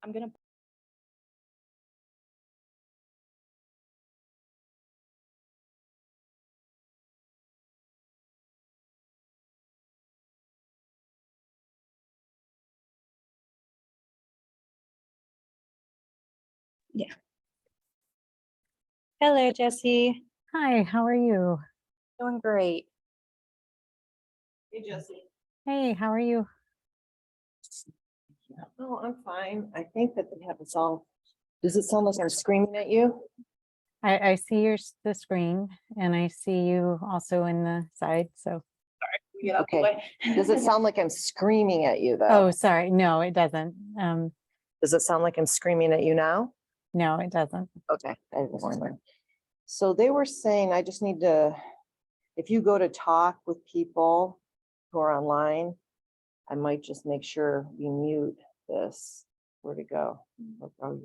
I'm gonna. Yeah. Hello, Jesse. Hi, how are you? Doing great. Hey, Jesse. Hey, how are you? Oh, I'm fine. I think that they have us all. Does it sound like I'm screaming at you? I see the screen and I see you also in the side. So, Get out the Okay. way. Does it sound like I'm screaming at you oh, though? sorry. No, it doesn't. Does it sound like I'm screaming at you now? No, it doesn't. Okay. I was wondering. So they were saying I just need to, if you go to talk with people who are online, I might just make sure we mute this. Where to go? Oh,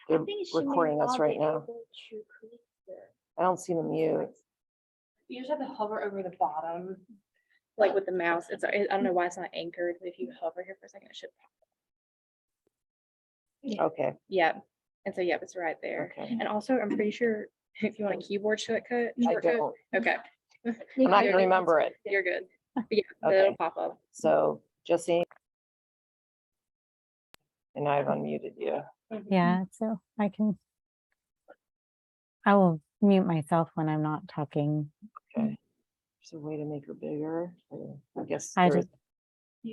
they're recording us right now. I don't see the mute. You just have to hover over the bottom, like with the mouse. I don't know why it's not anchored, but if you hover here for a second, it should pop up. Okay, Yeah. And so, yeah, it's right there. okay. And also, I'm pretty sure if you want a keyboard shortcut, I don't. okay. I'm not gonna remember it. You're good. But yeah, Okay. it'll pop up. So Jesse. And I've unmuted you. Yeah, so I will mute myself when I'm not talking. Okay. There's a way to make her bigger. I guess I there is.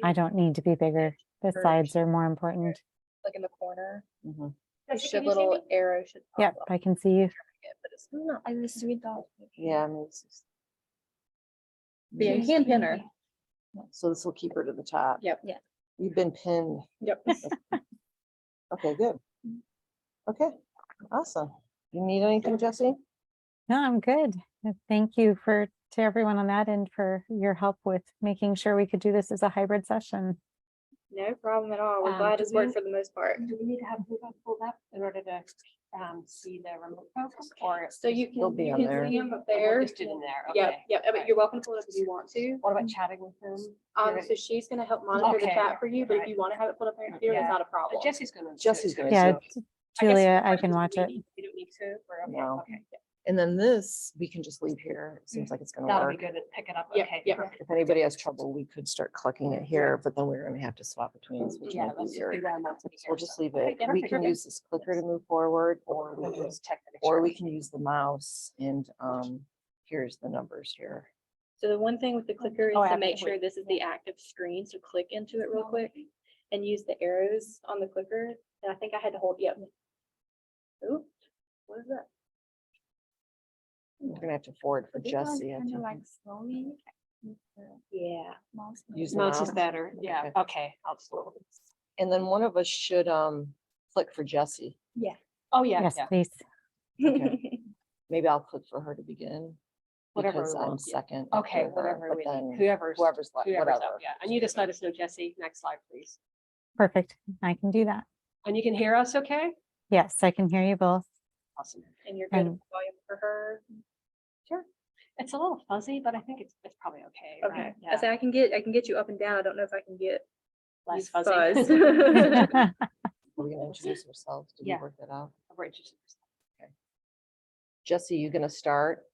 I don't need to be bigger. The sides are more important. Like in the corner. Mhm. The little arrow should pop Yep, up. I can see you. But it's not. I just read that. Yeah, I mean, But yeah, you can pin her. so this will keep her to the top. Yep. Yeah. You've been pinned. Yep. Okay, good. Okay, awesome. You need anything, Jesse? No, I'm good. Thank you to everyone on that end for your help with making sure we could do this as a hybrid session. No problem at all. We're glad it's worked for the most part. Do we need to have Google pulled up in order to see the remote folks, or So you They'll can, be you on can there. see them up they're there. listed in there? Yeah, Okay. yeah, but Right. you're welcome to pull it up if you want to. What about chatting with them? So she's gonna help monitor the Okay, chat for you, but if right. you want to have it pulled up there, that's not a problem. Jesse's gonna. Jesse's gonna. Yeah, do it. Julia, I can watch it. We don't need to, or, okay, No. okay. And then this, we can just leave here. It seems like it's gonna That'll be work. good to pick it up. Yeah, Okay. yeah. perfect. If anybody has trouble, we could start clicking it here, but then we're gonna have to swap between, which Yeah, might be let's just easier. do one once a So we'll year, just so. leave Okay, it. yeah, We perfect, can okay. use this clicker to move forward, or We'll we just check to make or sure. we can use the mouse and here's the numbers here. So the one thing with the clicker is Oh, I to have make to sure wait. this is the active screen, so click into it real quick and use the arrows on the clicker. And I think I had to hold, yep. Ooh, what is that? We're gonna have to forward for Jesse. I think. slowly. Yeah. Use the Mouse is mouse. better, yeah, Okay. okay, I'll slow. And then one of us should click for Jesse. Oh, yeah, Yes, yeah, please. Okay. Maybe I'll click for her to begin. Whatever Because we I'm want, yeah. second. okay, after her, whatever but we then need, whoever's whoever's up, whatever. yeah, and you just let us know, Jesse, next slide, please. Perfect. I can do that. And you can hear us, okay? Yes, I can hear you both. Awesome. And you're good And- with volume for her. Sure. It's a little fuzzy, but I think it's probably okay. Okay. right? I say Yeah, I can get you up and down. I don't know if I can get less use fuzzy. fuzz. Are we gonna introduce ourselves? Did we Yeah. work that out? We're interested. Jesse, you gonna start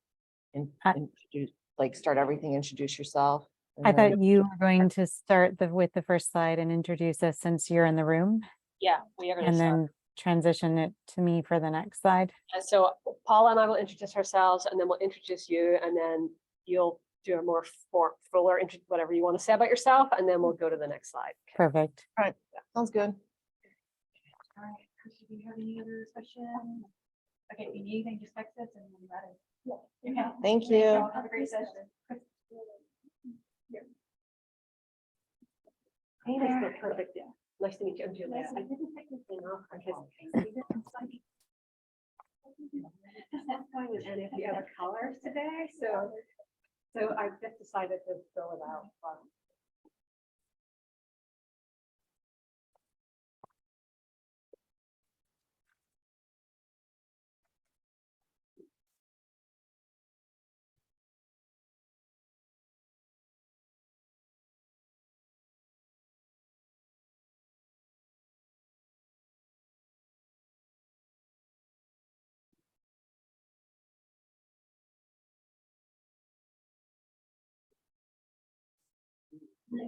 and I- introduce, like, start everything, introduce yourself? and I then- thought you were going to start with the first slide and introduce us since you're in the room, Yeah, we are gonna and start. then transition it to me for the next slide. And so Paula and I will introduce ourselves, and then we'll introduce you, and then you'll do a more fuller intro, whatever you want to say about yourself, and then we'll go to the next slide. Perfect. Sounds good. All right, Chris, do you have any other questions? Okay, if you need anything, just text us and we'll got it. Yeah. Thank you. Have a great session. Hey, that's perfect, yeah. Nice to meet you, Julia. I didn't take this thing off because that's going with any of the other colors today, so I just decided to throw it out. Had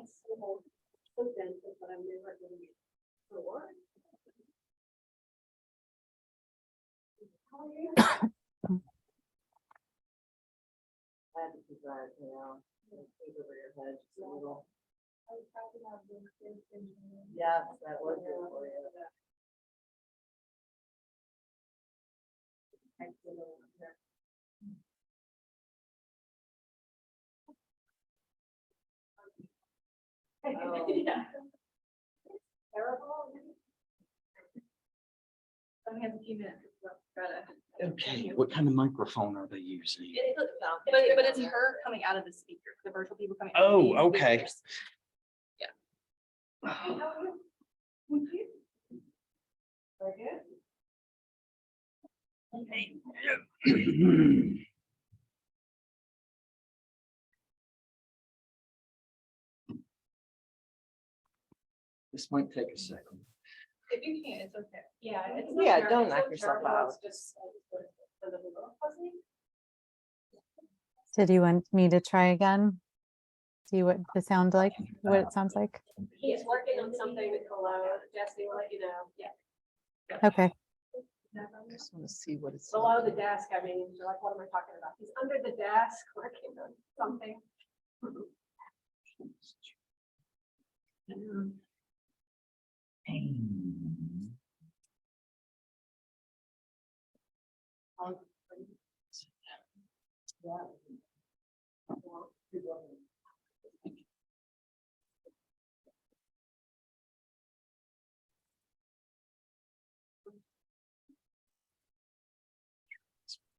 to keep that, over your head just a little. Yes, that was good for you. Oh. Terrible. Only has a few minutes. So try to- Okay, what kind of microphone are they using? But it's her coming out of the speaker, the virtual people coming. out of Oh, these okay. speakers. This might take a second. If you can, it's okay. Yeah. it's Yeah, not don't it's knock not yourself terrible, out. it's just, Did you want me to try again? See what the sound like, what it sounds like? He's working on something below. Jesse will let you know. Yeah. Okay, I just want to see what it's. Below the desk, I mean, you're like, what am I talking about? He's under the desk working on something.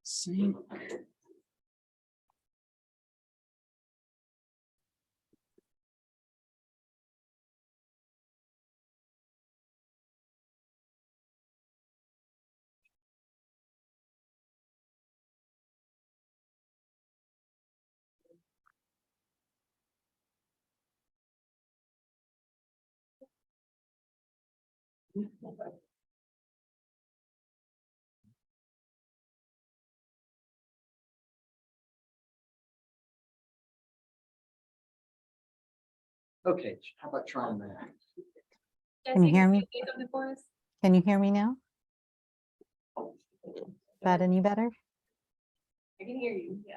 See, okay, how about trying that? Can you hear me? Say something for us? Can you hear me now? That any better? I can hear you, yeah.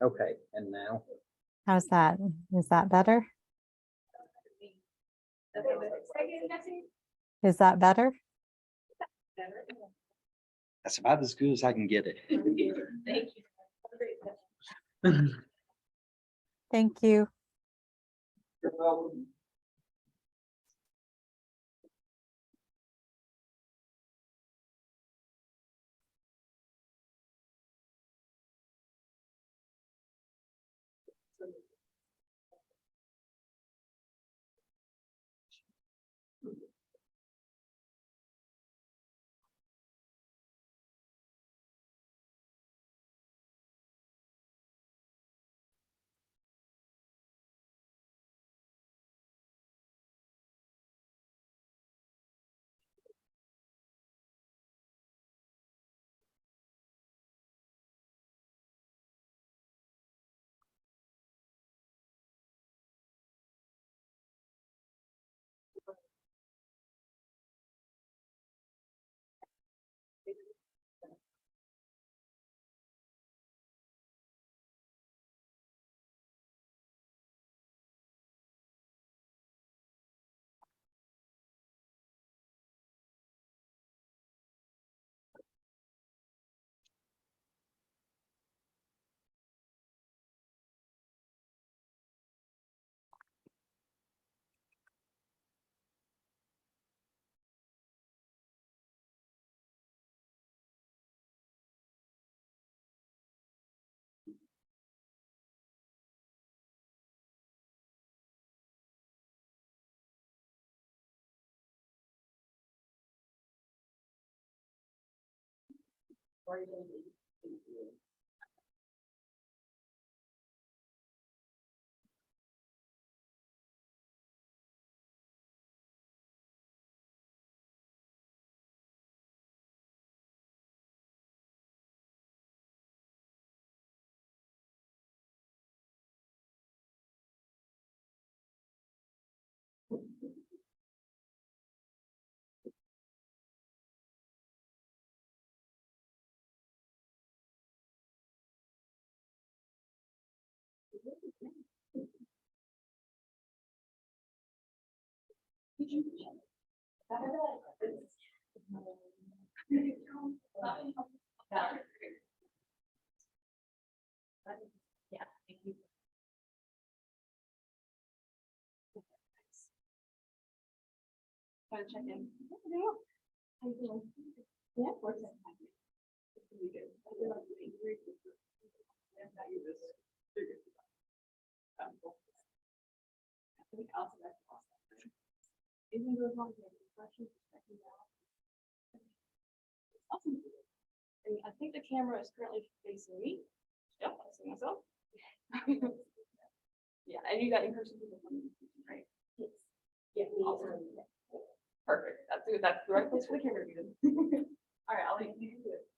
Okay, and now? How's that? Is that better? Is that better? That's about as good as I can get it. Thank you. Have a great day. Thank you. You're welcome. Yeah, thank you. Trying to check in. How you doing? Yeah, of course. Really good. I feel like we're angry. And that you just figured it out. I think also that's awesome. Even though it's not a question, checking out. Awesome. And I think the camera is currently facing me. Yep, I see myself. Yeah, and you got in-person people coming, right? Yes. Yeah. Awesome. Perfect. That's the right place for the camera to be. All right, I'll leave you to it.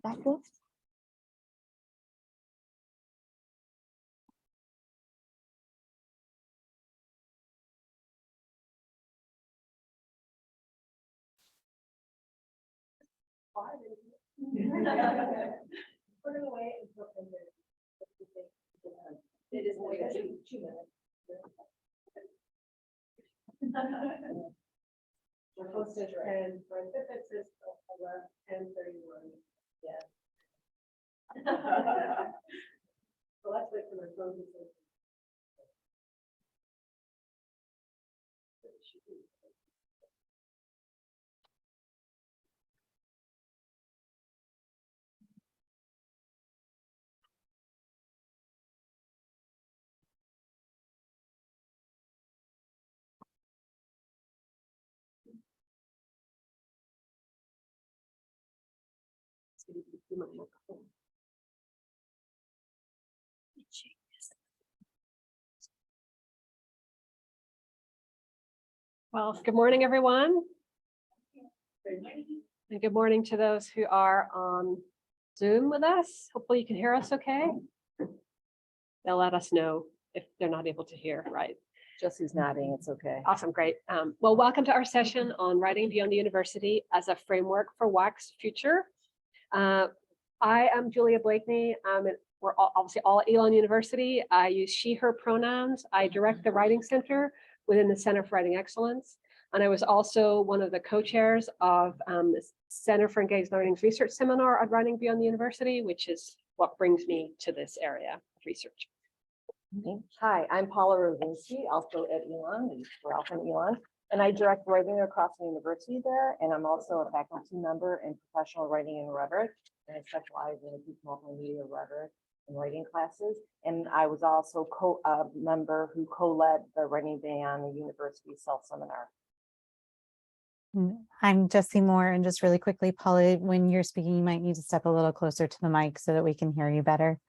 That good? Put it away and put them there. It is only 2 minutes. We're close to 10, for it says 10:31. Yeah. So let's wait for my phone to say. Well, good morning, everyone. And good morning to those who are on Zoom with us. Hopefully you can hear us okay. They'll let us know if they're not able to hear, right? Jesse's nodding, it's okay. Awesome, great. Well, welcome to our session on Writing Beyond the University as a framework for WAC's future. I am Julia Blakeney. We're obviously all at Elon University. I use she, her pronouns. I direct the Writing Center within the Center for Writing Excellence. And I was also one of the co-chairs of the Center for Engaged Learning's research seminar on Writing Beyond the University, which is what brings me to this area of research. Hi, I'm Paula Rosinski, also at Elon. We're all from Elon. And I direct writing across the university there, and I'm also a faculty member in professional writing and rhetoric. And I specialize in multimedia rhetoric and writing classes. And I was also a member who co-led the Writing Beyond the University self-seminar. I'm Jessie Moore, and just really quickly, Paula, when you're speaking, you might need to step a little closer to the mic so that we can hear you better.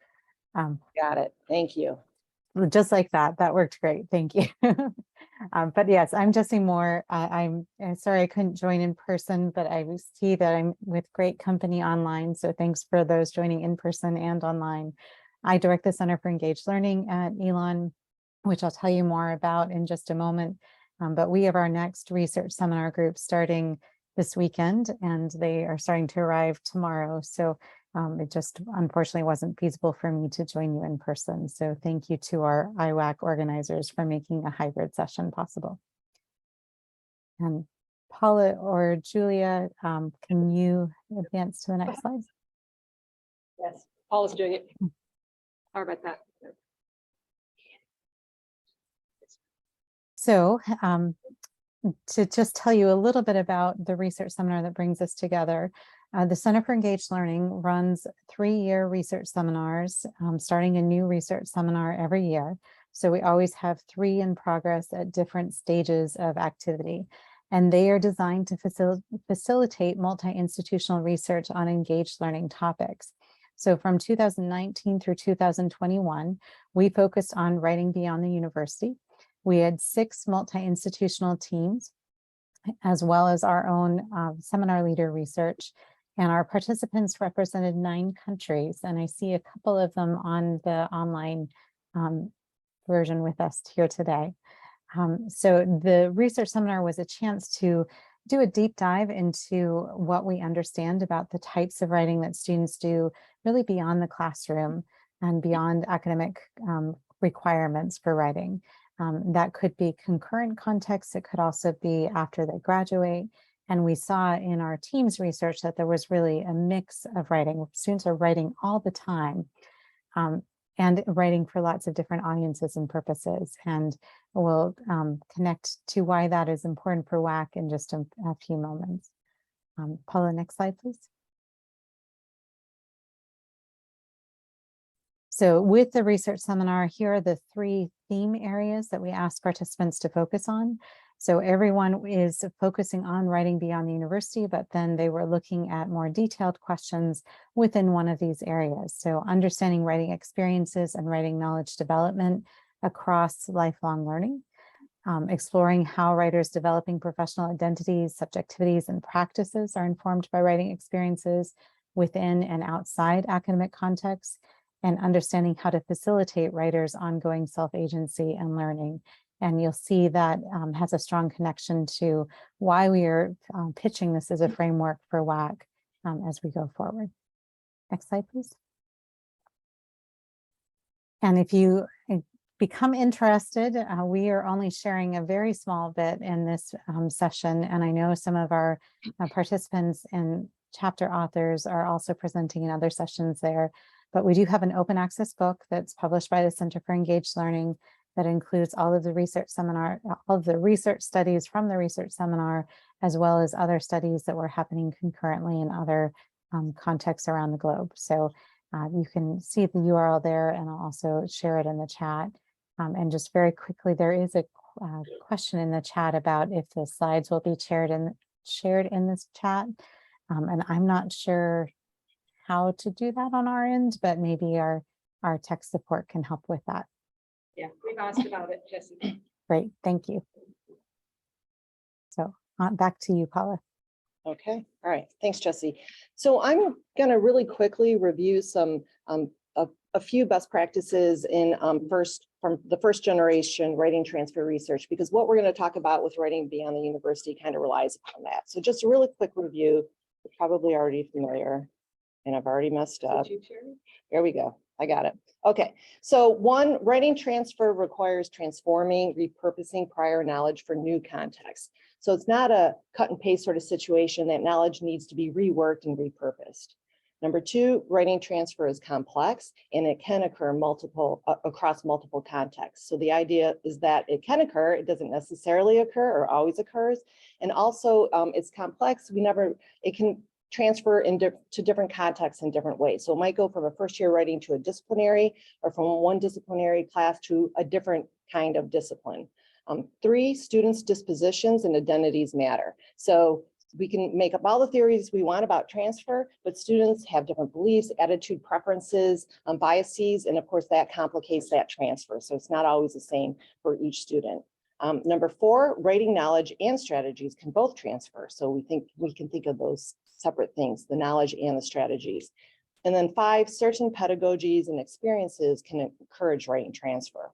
Got it. Thank you. Just like that. That worked great. Thank you. But yes, I'm Jessie Moore. I'm sorry I couldn't join in person, but I see that I'm with great company online. So thanks for those joining in person and online. I direct the Center for Engaged Learning at Elon, which I'll tell you more about in just a moment. But we have our next research seminar group starting this weekend, and they are starting to arrive tomorrow. So it just unfortunately wasn't feasible for me to join you in person. So thank you to our IWAC organizers for making a hybrid session possible. And Paula or Julia, can you advance to the next slide? Yes, Paul is doing it. Sorry about that. So to just tell you a little bit about the research seminar that brings us together, the Center for Engaged Learning runs 3-year research seminars, starting a new research seminar every year. So we always have 3 in progress at different stages of activity. And they are designed to facilitate multi-institutional research on engaged learning topics. So from 2019 through 2021, we focused on writing beyond the university. We had 6 multi-institutional teams, as well as our own seminar leader research. And our participants represented 9 countries. And I see a couple of them on the online version with us here today. So the research seminar was a chance to do a deep dive into what we understand about the types of writing that students do really beyond the classroom and beyond academic requirements for writing. That could be concurrent context. It could also be after they graduate. And we saw in our team's research that there was really a mix of writing. Students are writing all the time and writing for lots of different audiences and purposes. And we'll connect to why that is important for WAC in just a few moments. Paula, next slide, please. So with the research seminar, here are the 3 theme areas that we ask participants to focus on. So everyone is focusing on writing beyond the university, but then they were looking at more detailed questions within one of these areas. So understanding writing experiences and writing knowledge development across lifelong learning, exploring how writers developing professional identities, subjectivities, and practices are informed by writing experiences within and outside academic contexts, and understanding how to facilitate writers' ongoing self-agency and learning. And you'll see that has a strong connection to why we are pitching this as a framework for WAC as we go forward. Next slide, please. And if you become interested, we are only sharing a very small bit in this session. And I know some of our participants and chapter authors are also presenting in other sessions there. But we do have an open access book that's published by the Center for Engaged Learning that includes all of the research seminar, all of the research studies from the research seminar, as well as other studies that were happening concurrently in other contexts around the globe. So you can see the URL there, and I'll also share it in the chat. And just very quickly, there is a question in the chat about if the slides will be shared in this chat. And I'm not sure how to do that on our end, but maybe our tech support can help with that. Yeah, we've asked about it, Jessie. Great, thank you. So back to you, Paula. Okay, all right. Thanks, Jessie. So I'm going to really quickly review some a few best practices in from the first generation writing transfer research, because what we're going to talk about with writing beyond the university kind of relies upon that. So just a really quick review. You're probably already familiar, and I've already messed up. There we go. I got it. Okay. So 1, writing transfer requires transforming, repurposing prior knowledge for new context. So it's not a cut and paste sort of situation. That knowledge needs to be reworked and repurposed. Number two, writing transfer is complex and it can occur across multiple contexts. So the idea is that it can occur, it doesn't necessarily occur or always occurs. And also it's complex, it can transfer to different contexts in different ways. So it might go from a first year writing to a disciplinary or from one disciplinary class to a different kind of discipline. Three, students' dispositions and identities matter. So we can make up all the theories we want about transfer, but students have different beliefs, attitude, preferences, biases, and of course that complicates that transfer. So it's not always the same for each student. Number four, writing knowledge and strategies can both transfer. So we can think of those separate things, the knowledge and the strategies. And then five, certain pedagogies and experiences can encourage writing transfer.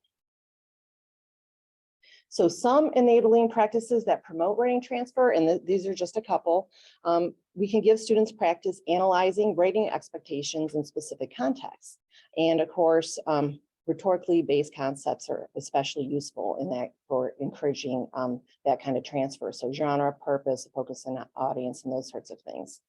So some enabling practices that promote writing transfer, and these are just a couple, we can give students practice analyzing writing expectations in specific contexts. And of course, rhetorically based concepts are especially useful in that for encouraging that kind of transfer. So genre, purpose, focus on audience, and those sorts of things.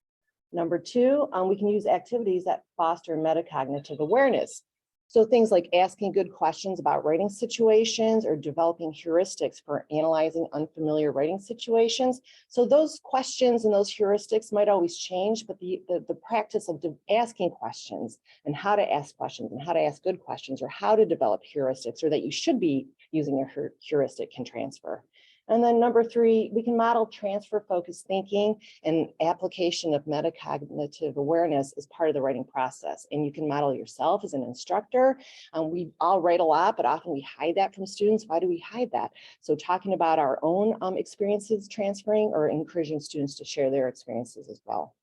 Number two, we can use activities that foster metacognitive awareness. So things like asking good questions about writing situations or developing heuristics for analyzing unfamiliar writing situations. So those questions and those heuristics might always change, but the practice of asking questions and how to ask questions and how to ask good questions or how to develop heuristics or that you should be using a heuristic can transfer. And then number three, we can model transfer-focused thinking and application of metacognitive awareness as part of the writing process. And you can model yourself as an instructor. We all write a lot, but often we hide that from students. Why do we hide that? So talking about our own experiences transferring or encouraging students to share their experiences as well.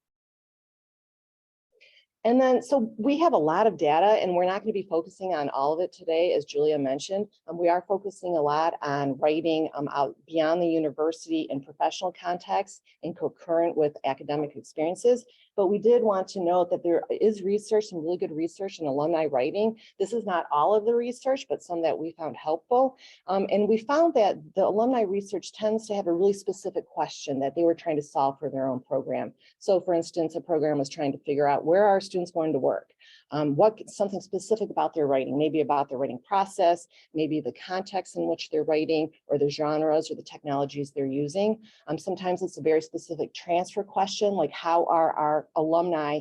And then, so we have a lot of data and we're not going to be focusing on all of it today, as Julia mentioned. We are focusing a lot on writing out beyond the university and professional context and concurrent with academic experiences. But we did want to note that there is research, some really good research in alumni writing. This is not all of the research, but some that we found helpful. And we found that the alumni research tends to have a really specific question that they were trying to solve for their own program. So for instance, a program was trying to figure out where are students going to work? Something specific about their writing, maybe about their writing process, maybe the context in which they're writing or the genres or the technologies they're using. Sometimes it's a very specific transfer question, like how are our alumni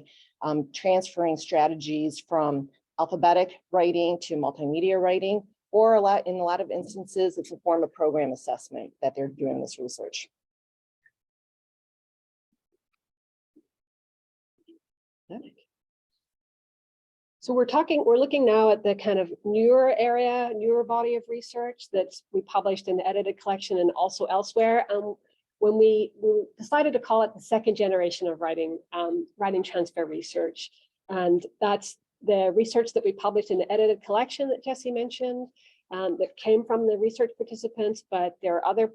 transferring strategies from alphabetic writing to multimedia writing, or in a lot of instances, it's a form of program assessment that they're doing this research. So we're looking now at the kind of newer body of research that we published in the edited collection and also elsewhere. When we decided to call it the second generation of writing transfer research. And that's the research that we published in the edited collection that Jesse mentioned, that came from the research participants, but there are other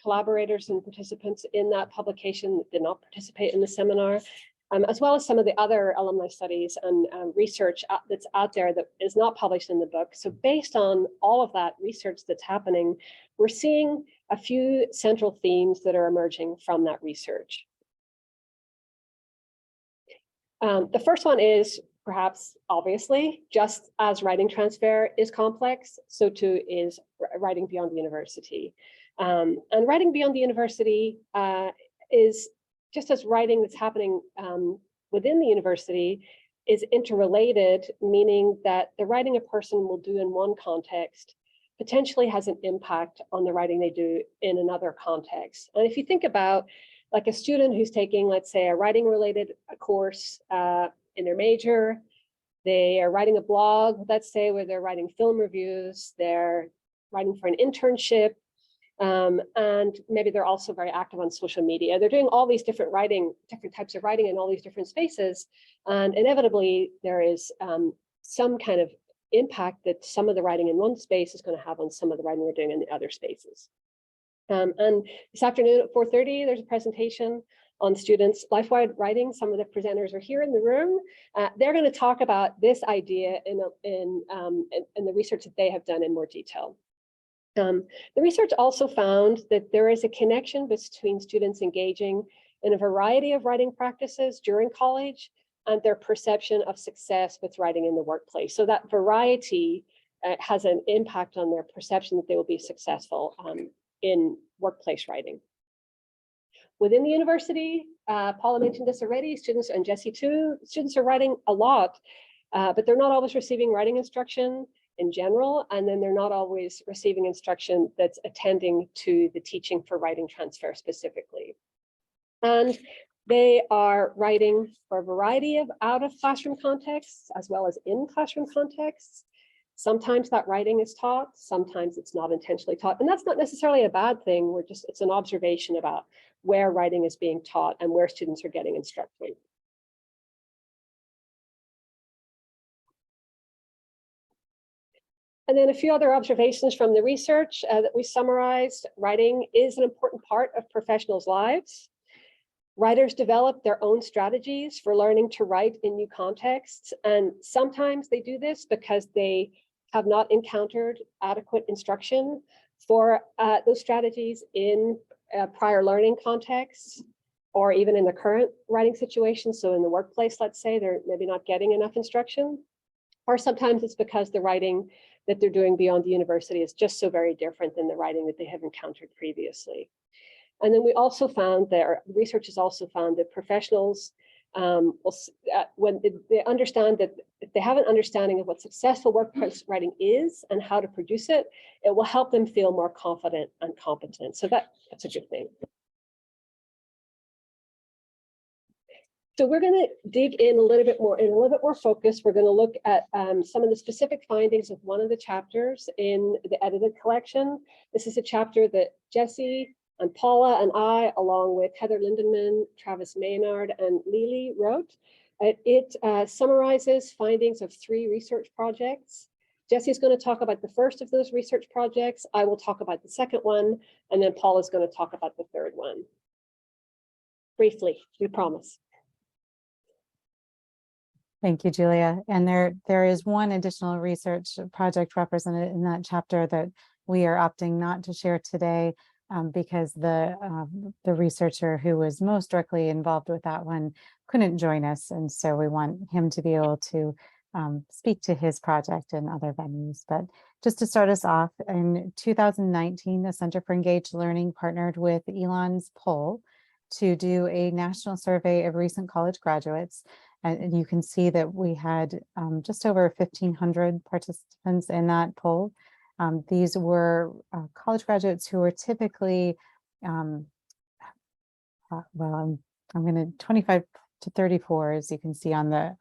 collaborators and participants in that publication that did not participate in the seminar. As well as some of the other alumni studies and research that's out there that is not published in the book. So based on all of that research that's happening, we're seeing a few central themes that are emerging from that research. The first one is perhaps obviously, just as writing transfer is complex, so too is writing beyond the university. And writing beyond the university is just as writing that's happening within the university is interrelated, meaning that the writing a person will do in one context potentially has an impact on the writing they do in another context. And if you think about like a student who's taking, let's say, a writing related course in their major, they are writing a blog, let's say, where they're writing film reviews, they're writing for an internship, and maybe they're also very active on social media. They're doing all these different types of writing in all these different spaces. And inevitably there is some kind of impact that some of the writing in one space is going to have on some of the writing they're doing in the other spaces. And this afternoon at 4:30, there's a presentation on students' life-wide writing. Some of the presenters are here in the room. They're going to talk about this idea in the research that they have done in more detail. The research also found that there is a connection between students engaging in a variety of writing practices during college and their perception of success with writing in the workplace. So that variety has an impact on their perception that they will be successful in workplace writing. Within the university, Paula mentioned this already, students, and Jessie too, students are writing a lot, but they're not always receiving writing instruction in general, and then they're not always receiving instruction that's attending to the teaching for writing transfer specifically. And they are writing for a variety of out of classroom contexts as well as in classroom contexts. Sometimes that writing is taught, sometimes it's not intentionally taught. And that's not necessarily a bad thing. It's an observation about where writing is being taught and where students are getting instruction. And then a few other observations from the research that we summarized. Writing is an important part of professionals' lives. Writers develop their own strategies for learning to write in new contexts. And sometimes they do this because they have not encountered adequate instruction for those strategies in prior learning contexts, or even in the current writing situation. So in the workplace, let's say, they're maybe not getting enough instruction. Or sometimes it's because the writing that they're doing beyond the university is just so very different than the writing that they have encountered previously. And then we also found that research has also found that professionals, when they understand that if they have an understanding of what successful workplace writing is and how to produce it, it will help them feel more confident and competent. So that's a good thing. So we're going to dig in a little bit more focus. We're going to look at some of the specific findings of one of the chapters in the edited collection. This is a chapter that Jessie and Paula and I, along with Heather Lindenman, Travis Maynard, and Lily wrote. It summarizes findings of 3 research projects. Jessie is going to talk about the first of those research projects. I will talk about the second one, and then Paula is going to talk about the third one. Briefly, we promise. Thank you, Julia. And there is one additional research project represented in that chapter that we are opting not to share today because the researcher who was most directly involved with that one couldn't join us. And so we want him to be able to speak to his project in other venues. But just to start us off, in 2019, the Center for Engaged Learning partnered with Elon's poll to do a national survey of recent college graduates. And you can see that we had just over 1,500 participants in that poll. These were college graduates who were typically, well, I'm going to 25 to 34, as you can see on the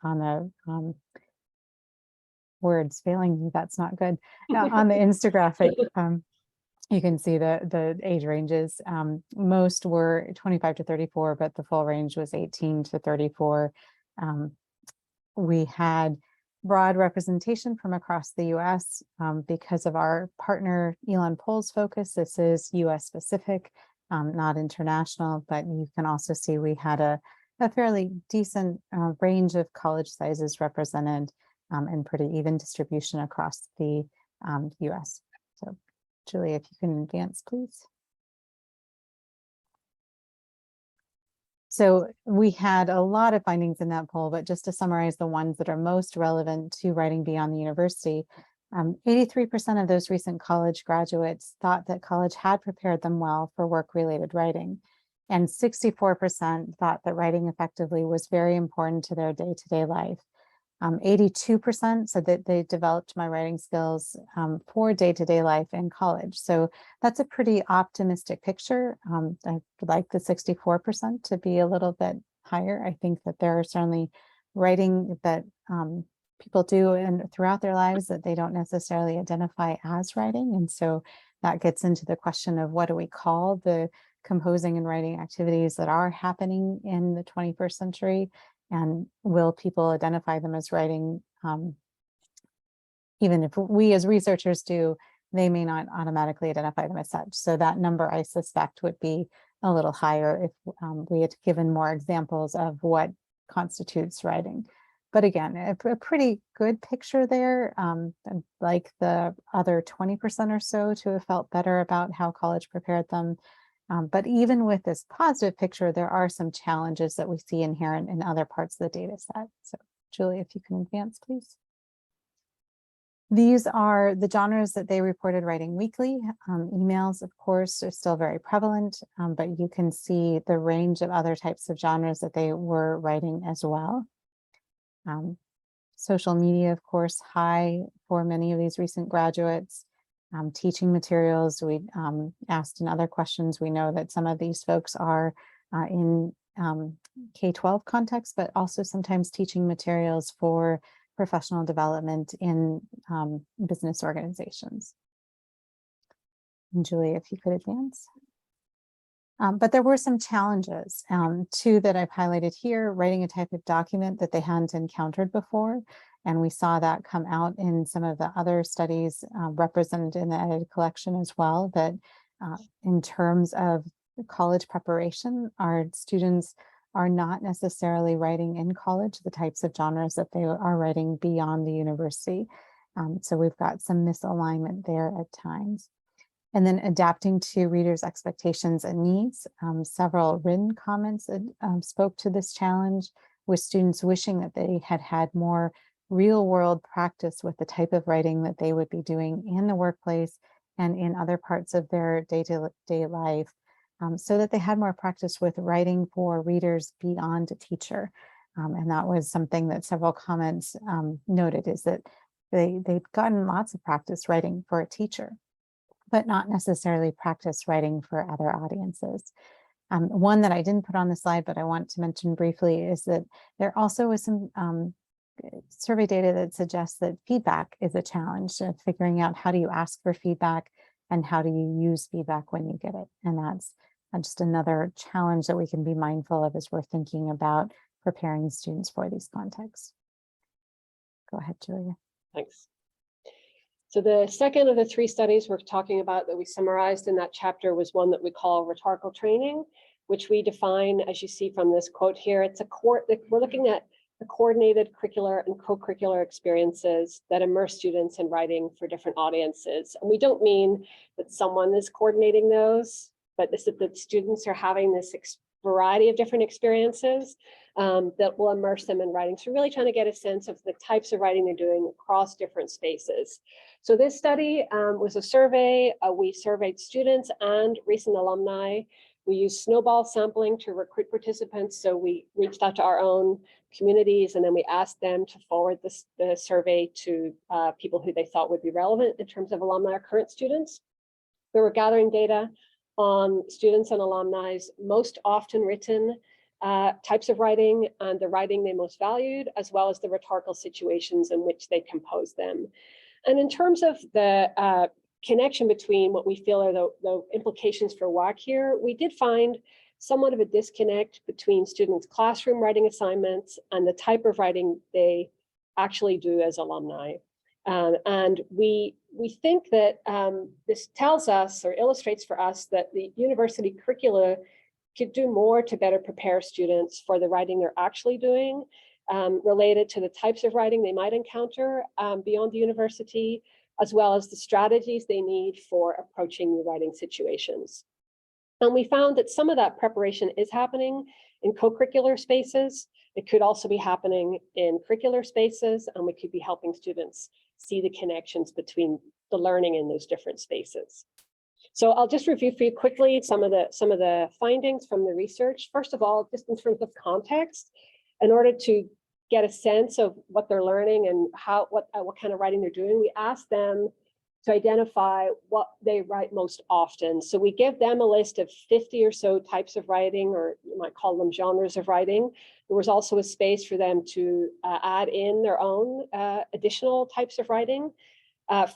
words failing me. That's not good. On the infographic, you can see the age ranges. Most were 25 to 34, but the full range was 18 to 34. We had broad representation from across the US because of our partner Elon Poll's focus. This is US specific, not international, but you can also see we had a fairly decent range of college sizes represented and pretty even distribution across the US. So Julia, if you can advance, please. So we had a lot of findings in that poll, but just to summarize the ones that are most relevant to writing beyond the university, 83% of those recent college graduates thought that college had prepared them well for work-related writing. And 64% thought that writing effectively was very important to their day-to-day life. 82% said that they developed my writing skills for day-to-day life in college. So that's a pretty optimistic picture. I'd like the 64% to be a little bit higher. I think that there are certainly writing that people do and throughout their lives that they don't necessarily identify as writing. And so that gets into the question of what do we call the composing and writing activities that are happening in the 21st century? And will people identify them as writing? Even if we as researchers do, they may not automatically identify them as such. So that number, I suspect, would be a little higher if we had given more examples of what constitutes writing. But again, a pretty good picture there. I'd like the other 20% or so to have felt better about how college prepared them. But even with this positive picture, there are some challenges that we see inherent in other parts of the data set. So Julie, if you can advance, please. These are the genres that they reported writing weekly. Emails, of course, are still very prevalent, but you can see the range of other types of genres that they were writing as well. Social media, of course, high for many of these recent graduates. Teaching materials, we asked in other questions, we know that some of these folks are in K-12 context, but also sometimes teaching materials for professional development in business organizations. And Julie, if you could advance. But there were some challenges, two that I've highlighted here, writing a type of document that they hadn't encountered before. And we saw that come out in some of the other studies represented in the edited collection as well, that in terms of college preparation, our students are not necessarily writing in college the types of genres that they are writing beyond the university. So we've got some misalignment there at times. And then adapting to readers' expectations and needs. Several written comments spoke to this challenge, with students wishing that they had had more real-world practice with the type of writing that they would be doing in the workplace and in other parts of their day-to-day life, so that they had more practice with writing for readers beyond a teacher. And that was something that several comments noted, is that they'd gotten lots of practice writing for a teacher, but not necessarily practice writing for other audiences. One that I didn't put on the slide, but I want to mention briefly, is that there also was some survey data that suggests that feedback is a challenge, figuring out how do you ask for feedback and how do you use feedback when you get it. And that's just another challenge that we can be mindful of as we're thinking about preparing students for these contexts. Go ahead, Julia. Thanks. So the second of the three studies we're talking about that we summarized in that chapter was one that we call rhetorical training, which we define, as you see from this quote here, we're looking at the coordinated curricular and co-curricular experiences that immerse students in writing for different audiences. And we don't mean that someone is coordinating those, but that students are having this variety of different experiences that will immerse them in writing. So really trying to get a sense of the types of writing they're doing across different spaces. So this study was a survey. We surveyed students and recent alumni. We used snowball sampling to recruit participants. So we reached out to our own communities, and then we asked them to forward the survey to people who they thought would be relevant in terms of alumni or current students. We were gathering data on students and alumni's most often written types of writing and the writing they most valued, as well as the rhetorical situations in which they compose them. And in terms of the connection between what we feel are the implications for WAC here, we did find somewhat of a disconnect between students' classroom writing assignments and the type of writing they actually do as alumni. And we think that this tells us or illustrates for us that the university curricula could do more to better prepare students for the writing they're actually doing, related to the types of writing they might encounter beyond the university, as well as the strategies they need for approaching new writing situations. And we found that some of that preparation is happening in co-curricular spaces. It could also be happening in curricular spaces, and we could be helping students see the connections between the learning in those different spaces. So I'll just review for you quickly some of the findings from the research. First of all, just in terms of context, in order to get a sense of what they're learning and what kind of writing they're doing, we asked them to identify what they write most often. So we give them a list of 50 or so types of writing, or you might call them genres of writing. There was also a space for them to add in their own additional types of writing.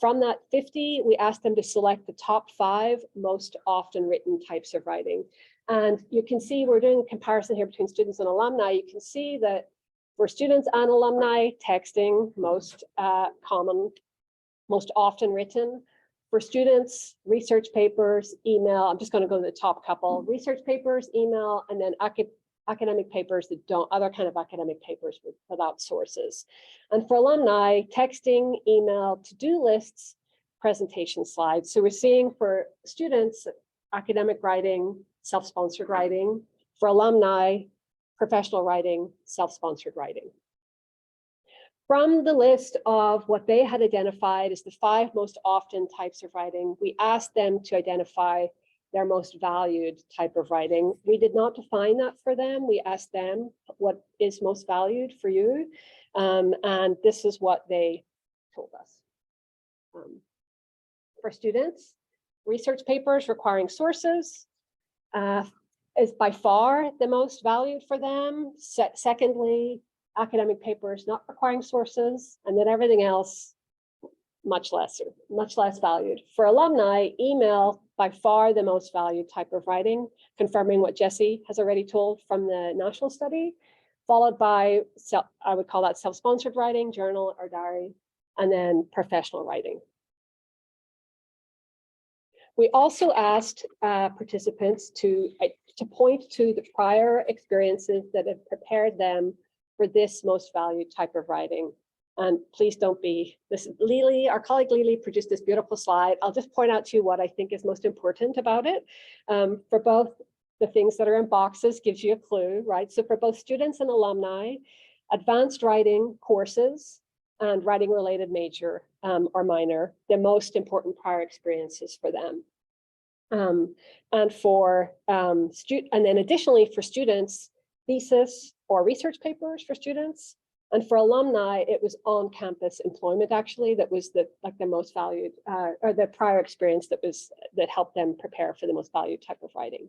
From that 50, we asked them to select the top 5 most often written types of writing. And you can see we're doing a comparison here between students and alumni. You can see that for students and alumni, texting, most common, most often written. For students, research papers, email. I'm just going to go to the top couple. Research papers, email, and then academic papers that don't, other kind of academic papers without sources. And for alumni, texting, email, to-do lists, presentation slides. So we're seeing for students, academic writing, self-sponsored writing. For alumni, professional writing, self-sponsored writing. From the list of what they had identified as the 5 most often types of writing, we asked them to identify their most valued type of writing. We did not define that for them. We asked them what is most valued for you. And this is what they told us. For students, research papers requiring sources is by far the most valued for them. Secondly, academic papers not requiring sources, and then everything else much less valued. For alumni, email by far the most valued type of writing, confirming what Jesse has already told from the national study, followed by, I would call that self-sponsored writing, journal or diary, and then professional writing. We also asked participants to point to the prior experiences that have prepared them for this most valued type of writing. And please don't be, this is Lily, our colleague Lily produced this beautiful slide. I'll just point out to you what I think is most important about it. For both the things that are in boxes gives you a clue, right? So for both students and alumni, advanced writing courses and writing related major or minor, the most important prior experiences for them. And for and then additionally for students, thesis or research papers for students. And for alumni, it was on-campus employment actually that was the most valued or the prior experience that helped them prepare for the most valued type of writing.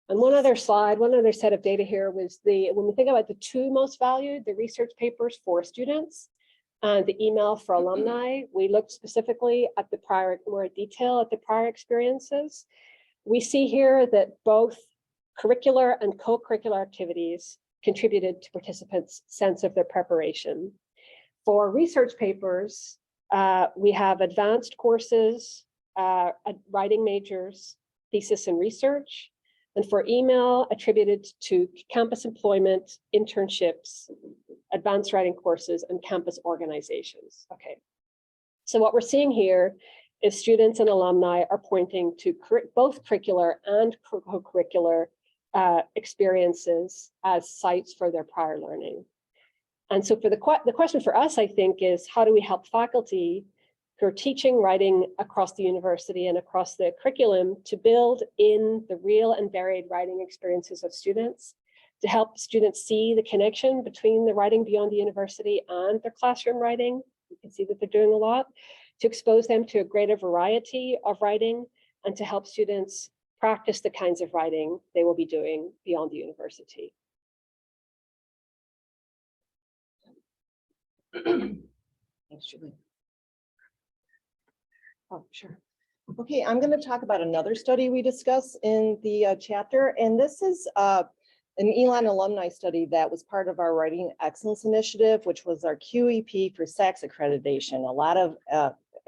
And one other slide, one other set of data here was when we think about the 2 most valued, the research papers for students and the email for alumni, we looked specifically at the prior, more detail at the prior experiences. We see here that both curricular and co-curricular activities contributed to participants' sense of their preparation. For research papers, we have advanced courses, writing majors, thesis and research, and for email attributed to campus employment, internships, advanced writing courses, and campus organizations. Okay, so what we're seeing here is students and alumni are pointing to both curricular and co-curricular experiences as sites for their prior learning. And so for the question for us, I think, is how do we help faculty who are teaching writing across the university and across the curriculum to build in the real and varied writing experiences of students, to help students see the connection between the writing beyond the university and their classroom writing. You can see that they're doing a lot, to expose them to a greater variety of writing, and to help students practice the kinds of writing they will be doing beyond the university. Thanks, Julie. Oh, sure. Okay, I'm going to talk about another study we discuss in the chapter, and this is an Elon alumni study that was part of our Writing Excellence Initiative, which was our QEP for SACS accreditation, a lot of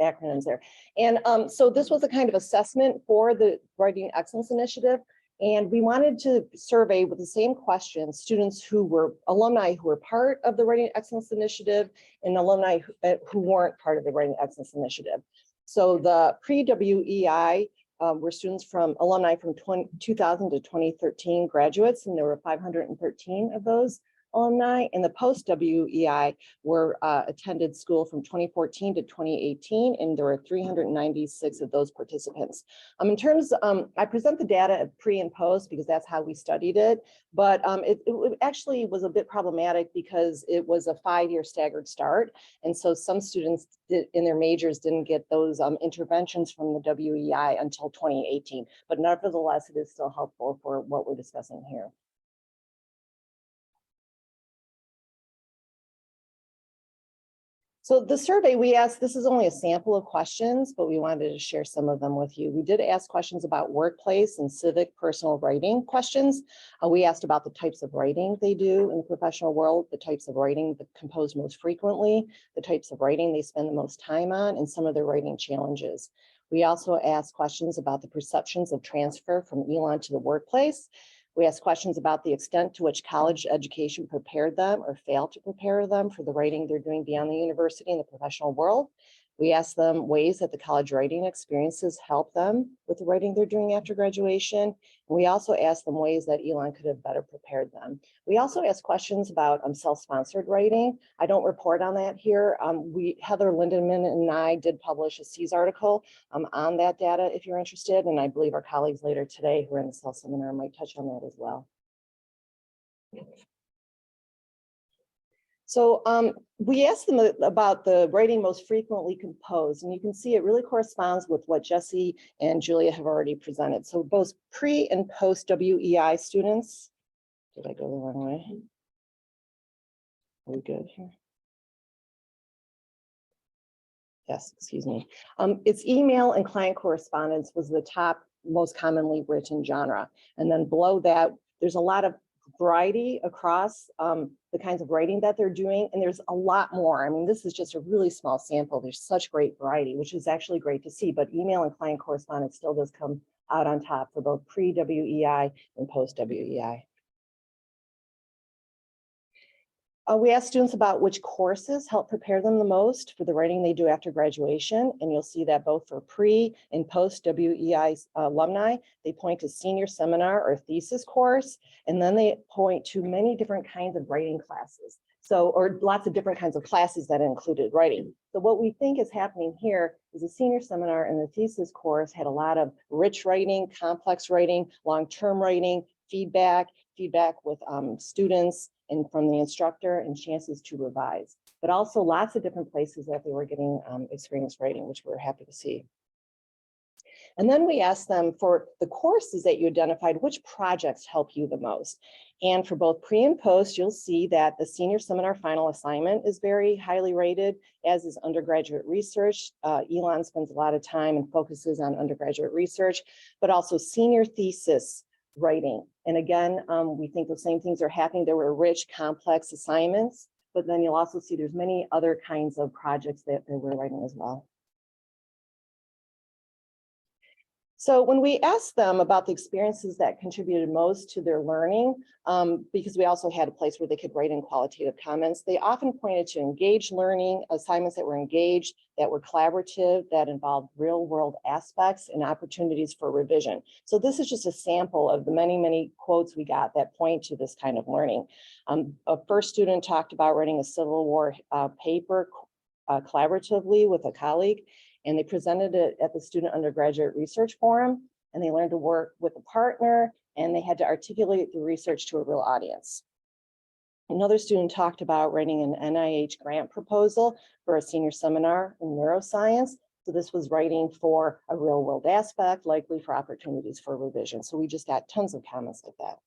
acronyms there. And so this was a kind of assessment for the Writing Excellence Initiative, and we wanted to survey with the same questions students who were alumni who were part of the Writing Excellence Initiative and alumni who weren't part of the Writing Excellence Initiative. So the pre-WEI were students from alumni from 2000 to 2013 graduates, and there were 513 of those alumni, and the post-WEI were attended school from 2014 to 2018, and there were 396 of those participants. In terms, I present the data of pre and post because that's how we studied it, but it actually was a bit problematic because it was a 5-year staggered start, and so some students in their majors didn't get those interventions from the WEI until 2018, but nevertheless, it is still helpful for what we're discussing here. So the survey we asked, this is only a sample of questions, but we wanted to share some of them with you. We did ask questions about workplace and civic personal writing questions. We asked about the types of writing they do in the professional world, the types of writing that compose most frequently, the types of writing they spend the most time on, and some of their writing challenges. We also asked questions about the perceptions of transfer from Elon to the workplace. We asked questions about the extent to which college education prepared them or failed to prepare them for the writing they're doing beyond the university in the professional world. We asked them ways that the college writing experiences help them with the writing they're doing after graduation. We also asked them ways that Elon could have better prepared them. We also asked questions about self-sponsored writing. I don't report on that here. Heather Lindemann and I did publish a CEAS article on that data if you're interested. And I believe our colleagues later today who are in the CEL seminar might touch on that as well. So we asked them about the writing most frequently composed, and you can see it really corresponds with what Jesse and Julia have already presented. So both pre and post WEI students, did I go the wrong way? Are we good here? Yes, excuse me. It's email and client correspondence was the top most commonly written genre. And then below that, there's a lot of variety across the kinds of writing that they're doing. And there's a lot more. I mean, this is just a really small sample. There's such great variety, which is actually great to see. But email and client correspondence still does come out on top for both pre-WEI and post-WEI. We asked students about which courses help prepare them the most for the writing they do after graduation. And you'll see that both for pre and post WEI alumni, they point to senior seminar or thesis course. And then they point to many different kinds of writing classes. So, or lots of different kinds of classes that included writing. So what we think is happening here is the senior seminar and the thesis course had a lot of rich writing, complex writing, long-term writing, feedback with students and from the instructor and chances to revise, but also lots of different places that they were getting experience writing, which we're happy to see. And then we asked them for the courses that you identified, which projects help you the most? And for both pre and post, you'll see that the senior seminar final assignment is very highly rated, as is undergraduate research. Elon spends a lot of time and focuses on undergraduate research, but also senior thesis writing. And again, we think the same things are happening. There were rich, complex assignments, but then you'll also see there's many other kinds of projects that we're writing as well. So when we asked them about the experiences that contributed most to their learning, because we also had a place where they could write in qualitative comments, they often pointed to engaged learning, assignments that were engaged, that were collaborative, that involved real world aspects and opportunities for revision. So this is just a sample of the many, many quotes we got that point to this kind of learning. A first student talked about writing a Civil War paper collaboratively with a colleague, and they presented it at the Student Undergraduate Research Forum, and they learned to work with a partner, and they had to articulate the research to a real audience. Another student talked about writing an NIH grant proposal for a senior seminar in neuroscience. So this was writing for a real world aspect, likely for opportunities for revision. So we just got tons of comments like that.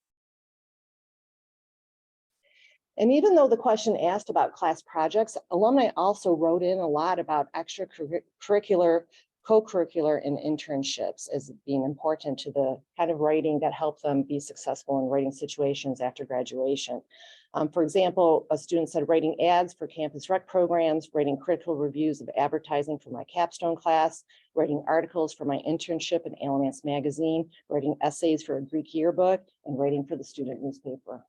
And even though the question asked about class projects, alumni also wrote in a lot about extracurricular, co-curricular, and internships as being important to the kind of writing that helped them be successful in writing situations after graduation. For example, a student said writing ads for campus rec programs, writing critical reviews of advertising for my capstone class, writing articles for my internship in Alamance Magazine, writing essays for a Greek yearbook, and writing for the student newspaper.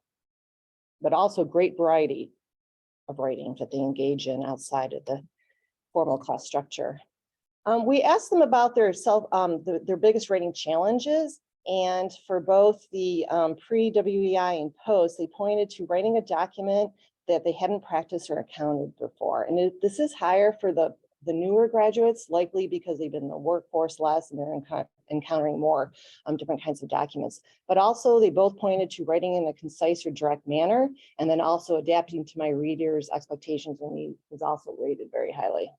But also great variety of writing that they engage in outside of the formal class structure. We asked them about their biggest writing challenges, and for both the pre-WEI and post, they pointed to writing a document that they hadn't practiced or accounted before. And this is higher for the newer graduates, likely because they've been in the workforce less and they're encountering more different kinds of documents. But also they both pointed to writing in a concise or direct manner, and then also adapting to my readers' expectations, and was also rated very highly.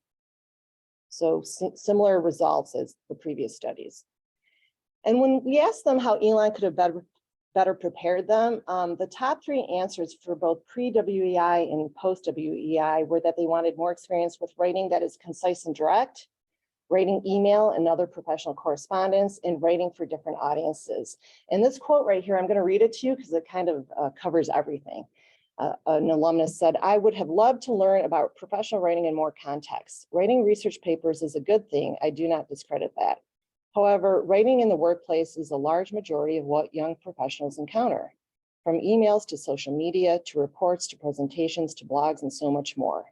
So similar results as the previous studies. And when we asked them how Elon could have better prepared them, the top three answers for both pre-WEI and post-WEI were that they wanted more experience with writing that is concise and direct, writing email and other professional correspondence, and writing for different audiences. And this quote right here, I'm going to read it to you because it kind of covers everything. An alumnus said, "I would have loved to learn about professional writing in more context. Writing research papers is a good thing. I do not discredit that. However, writing in the workplace is a large majority of what young professionals encounter, from emails to social media, to reports, to presentations, to blogs, and so much more.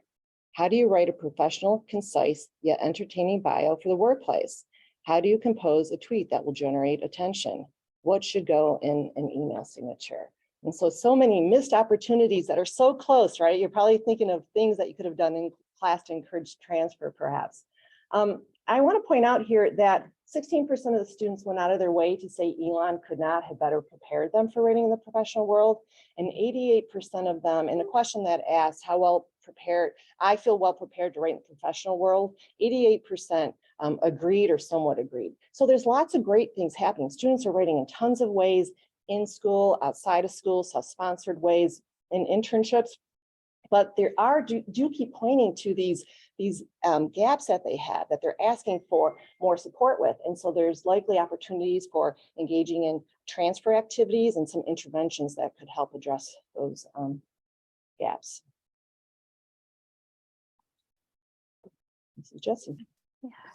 How do you write a professional, concise, yet entertaining bio for the workplace? How do you compose a tweet that will generate attention? What should go in an email signature? And so many missed opportunities that are so close, right? You're probably thinking of things that you could have done in class to encourage transfer, perhaps. I want to point out here that 16% of the students went out of their way to say Elon could not have better prepared them for writing in the professional world. And 88% of them, in a question that asked how well prepared, I feel well prepared to write in the professional world, 88% agreed or somewhat agreed. So there's lots of great things happening. Students are writing in tons of ways, in school, outside of school, self-sponsored ways, in internships. But there are, do keep pointing to these gaps that they have, that they're asking for more support with. And so there's likely opportunities for engaging in transfer activities and some interventions that could help address those gaps. This is Jessie.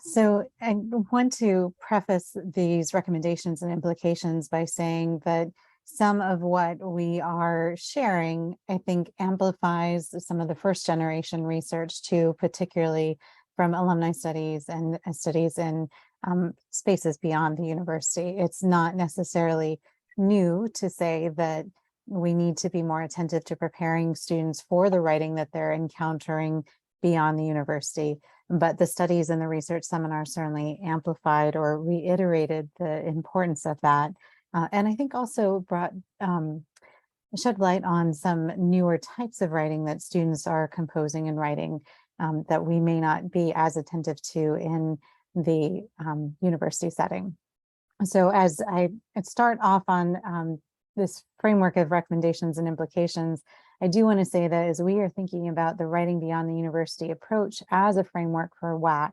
So I want to preface these recommendations and implications by saying that some of what we are sharing, I think, amplifies some of the first generation research too, particularly from alumni studies and studies in spaces beyond the university. It's not necessarily new to say that we need to be more attentive to preparing students for the writing that they're encountering beyond the university. But the studies and the research seminars certainly amplified or reiterated the importance of that. And I think also brought shed light on some newer types of writing that students are composing and writing that we may not be as attentive to in the university setting. So as I start off on this framework of recommendations and implications, I do want to say that as we are thinking about the writing beyond the university approach as a framework for WAC,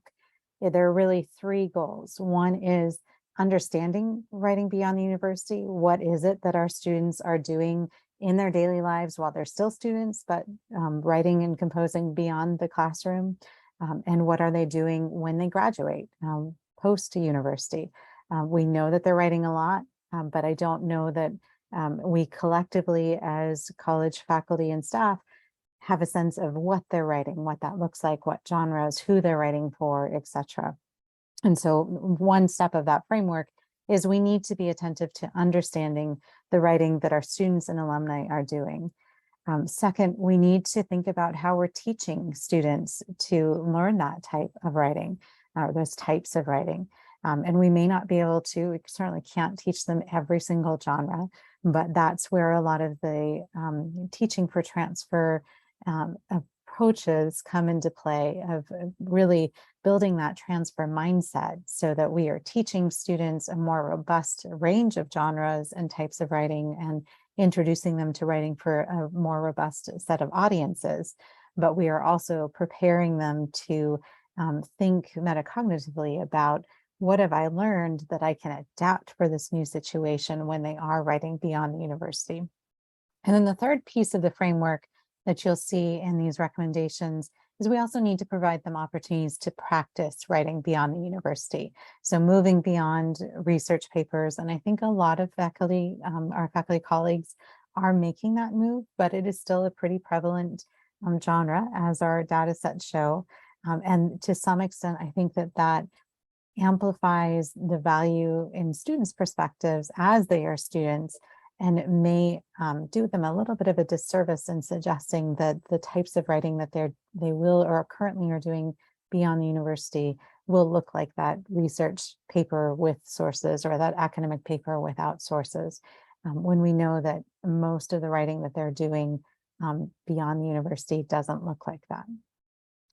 there are really three goals. One is understanding writing beyond the university. What is it that our students are doing in their daily lives while they're still students, but writing and composing beyond the classroom? And what are they doing when they graduate post university? We know that they're writing a lot, but I don't know that we collectively as college faculty and staff have a sense of what they're writing, what that looks like, what genres, who they're writing for, etc. And so one step of that framework is we need to be attentive to understanding the writing that our students and alumni are doing. Second, we need to think about how we're teaching students to learn that type of writing, or those types of writing. And we may not be able to, we certainly can't teach them every single genre, but that's where a lot of the teaching for transfer approaches come into play, of really building that transfer mindset so that we are teaching students a more robust range of genres and types of writing and introducing them to writing for a more robust set of audiences. But we are also preparing them to think metacognitively about, what have I learned that I can adapt for this new situation when they are writing beyond the university? And then the third piece of the framework that you'll see in these recommendations is we also need to provide them opportunities to practice writing beyond the university. So moving beyond research papers. And I think a lot of faculty, our faculty colleagues are making that move, but it is still a pretty prevalent genre, as our data sets show. And to some extent, I think that that amplifies the value in students' perspectives as they are students, and it may do them a little bit of a disservice in suggesting that the types of writing that they will or currently are doing beyond the university will look like that research paper with sources or that academic paper without sources, when we know that most of the writing that they're doing beyond the university doesn't look like that.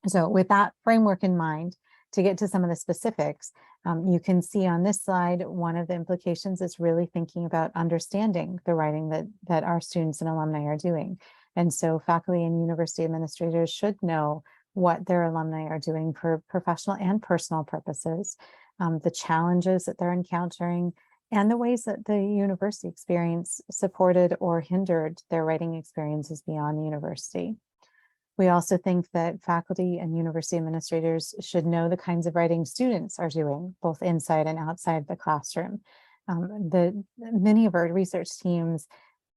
So with that framework in mind, to get to some of the specifics, you can see on this slide, one of the implications is really thinking about understanding the writing that our students and alumni are doing. And so faculty and university administrators should know what their alumni are doing for professional and personal purposes, the challenges that they're encountering, and the ways that the university experience supported or hindered their writing experiences beyond the university. We also think that faculty and university administrators should know the kinds of writing students are doing, both inside and outside the classroom. Many of our research teams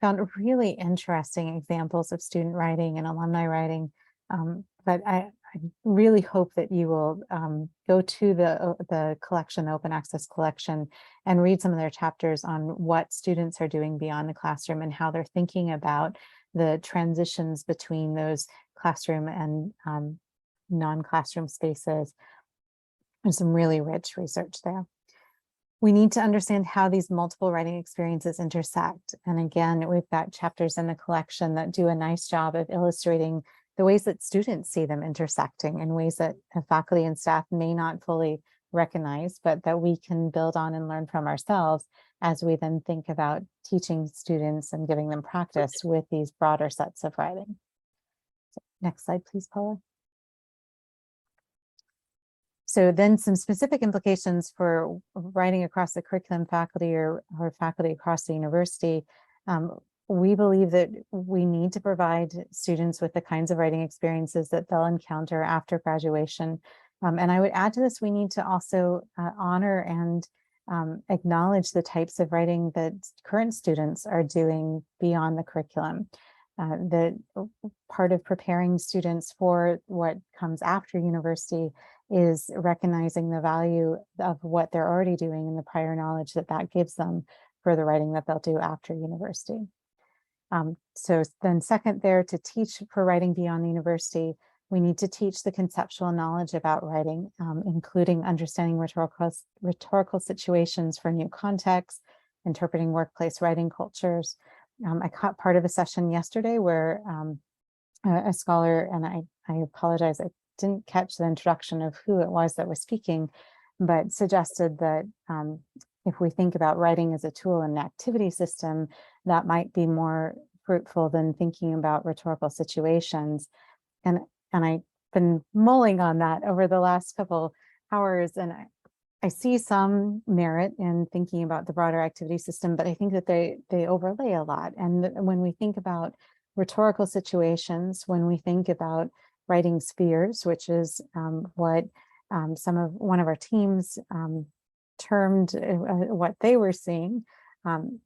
found really interesting examples of student writing and alumni writing, but I I really hope that you will go to the collection, the open access collection, and read some of their chapters on what students are doing beyond the classroom and how they're thinking about the transitions between those classroom and non-classroom spaces. There's some really rich research there. We need to understand how these multiple writing experiences intersect. And again, we've got chapters in the collection that do a nice job of illustrating the ways that students see them intersecting in ways that faculty and staff may not fully recognize, but that we can build on and learn from ourselves as we then think about teaching students and giving them practice with these broader sets of writing. So, next slide, please, Paula. So then some specific implications for writing across the curriculum faculty or faculty across the university. We believe that we need to provide students with the kinds of writing experiences that they'll encounter after graduation. And I would add to this, we need to also honor and acknowledge the types of writing that current students are doing beyond the curriculum. That part of preparing students for what comes after university is recognizing the value of what they're already doing and the prior knowledge that that gives them for the writing that they'll do after university. So then second there, to teach for writing beyond the university, we need to teach the conceptual knowledge about writing, including understanding rhetorical situations for new contexts, interpreting workplace writing cultures. I caught part of a session yesterday where a scholar, and I apologize, I didn't catch the introduction of who it was that was speaking, but suggested that if we think about writing as a tool in an activity system, that might be more fruitful than thinking about rhetorical situations. And I've been mulling on that over the last couple hours, and I see some merit in thinking about the broader activity system, but I think that they overlay a lot. And when we think about rhetorical situations, when we think about writing spheres, which is what one of our teams termed what they were seeing.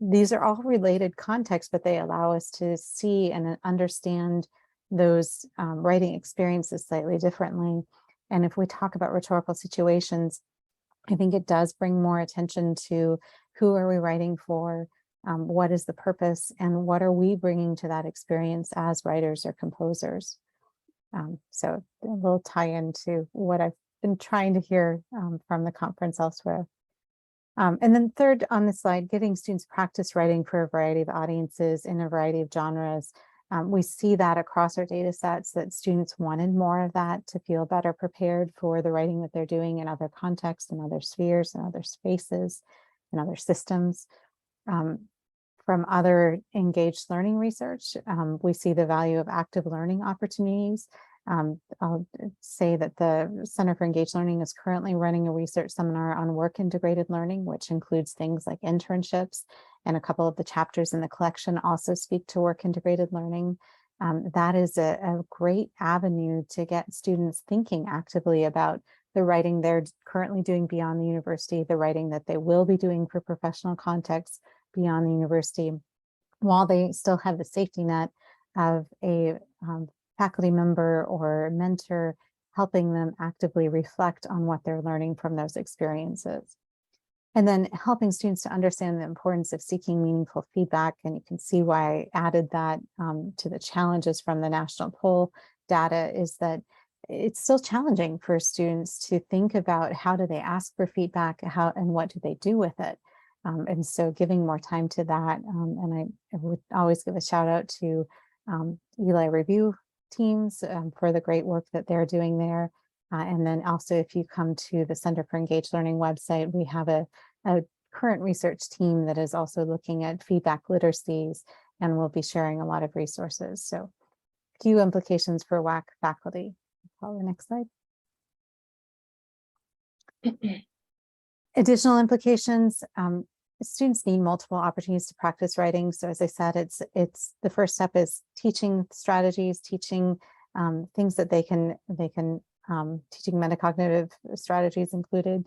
These are all related contexts, but they allow us to see and understand those writing experiences slightly differently. And if we talk about rhetorical situations, I think it does bring more attention to who are we writing for, what is the purpose, and what are we bringing to that experience as writers or composers. So a little tie into what I've been trying to hear from the conference elsewhere. And then third on the slide, giving students practice writing for a variety of audiences in a variety of genres. We see that across our data sets that students wanted more of that to feel better prepared for the writing that they're doing in other contexts and other spheres and other spaces and other systems. From other engaged learning research, we see the value of active learning opportunities. I'll say that the Center for Engaged Learning is currently running a research seminar on work integrated learning, which includes things like internships, and a couple of the chapters in the collection also speak to work integrated learning. That is a great avenue to get students thinking actively about the writing they're currently doing beyond the university, the writing that they will be doing for professional contexts beyond the university, while they still have the safety net of a faculty member or mentor helping them actively reflect on what they're learning from those experiences. And then helping students to understand the importance of seeking meaningful feedback. And you can see why I added that to the challenges from the national poll data, is that it's still challenging for students to think about how do they ask for feedback, and what do they do with it. And so giving more time to that. And I would always give a shout out to Eli Review teams for the great work that they're doing there. And then also, if you come to the Center for Engaged Learning website, we have a current research team that is also looking at feedback literacies, and we'll be sharing a lot of resources. So few implications for WAC faculty. Follow the next slide. Additional implications. Students need multiple opportunities to practice writing. So as I said, it's the first step is teaching strategies, teaching things that they can teaching metacognitive strategies included,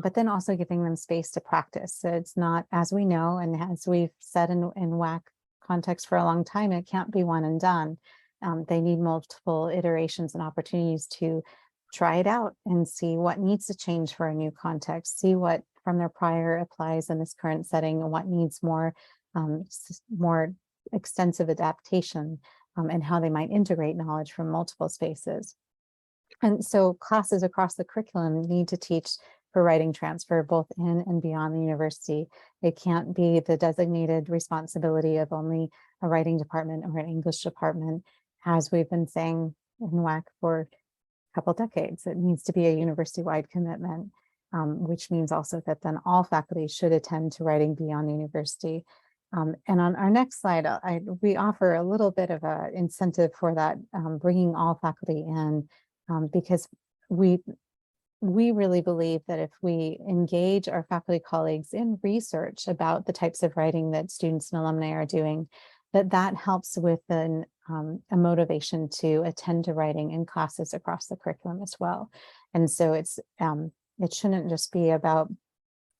but then also giving them space to practice. So it's not, as we know, and as we've said in WAC context for a long time, it can't be one and done. They need multiple iterations and opportunities to try it out and see what needs to change for a new context, see what from their prior applies in this current setting and what needs more extensive adaptation, and how they might integrate knowledge from multiple spaces. And so classes across the curriculum need to teach for writing transfer both in and beyond the university. It can't be the designated responsibility of only a writing department or an English department, as we've been saying in WAC for a couple decades. It needs to be a university-wide commitment, which means also that then all faculty should attend to writing beyond the university. And on our next slide, we offer a little bit of an incentive for that, bringing all faculty in, because we really believe that if we engage our faculty colleagues in research about the types of writing that students and alumni are doing, that helps with a motivation to attend to writing in classes across the curriculum as well. And so it shouldn't just be about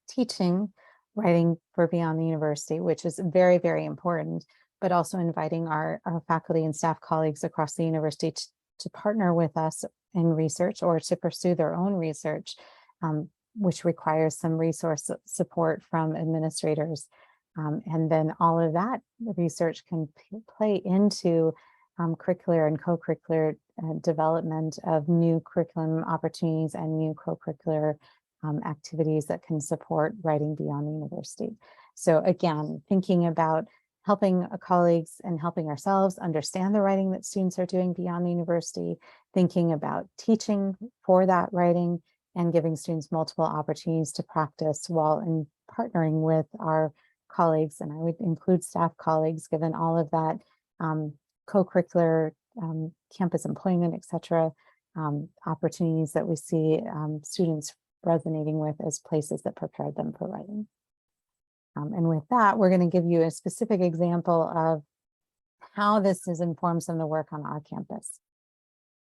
teaching writing for beyond the university, which is very, very important, but also inviting our faculty and staff colleagues across the university to partner with us in research or to pursue their own research, which requires some resource support from administrators. And then all of that research can play into curricular and co-curricular development of new curriculum opportunities and new co-curricular activities that can support writing beyond the university. So again, thinking about helping colleagues and helping ourselves understand the writing that students are doing beyond the university, thinking about teaching for that writing and giving students multiple opportunities to practice while in partnering with our colleagues, and I would include staff colleagues, given all of that co-curricular campus employment, et cetera, opportunities that we see students resonating with as places that prepare them for writing. And with that, we're going to give you a specific example of how this has informed some of the work on our campus.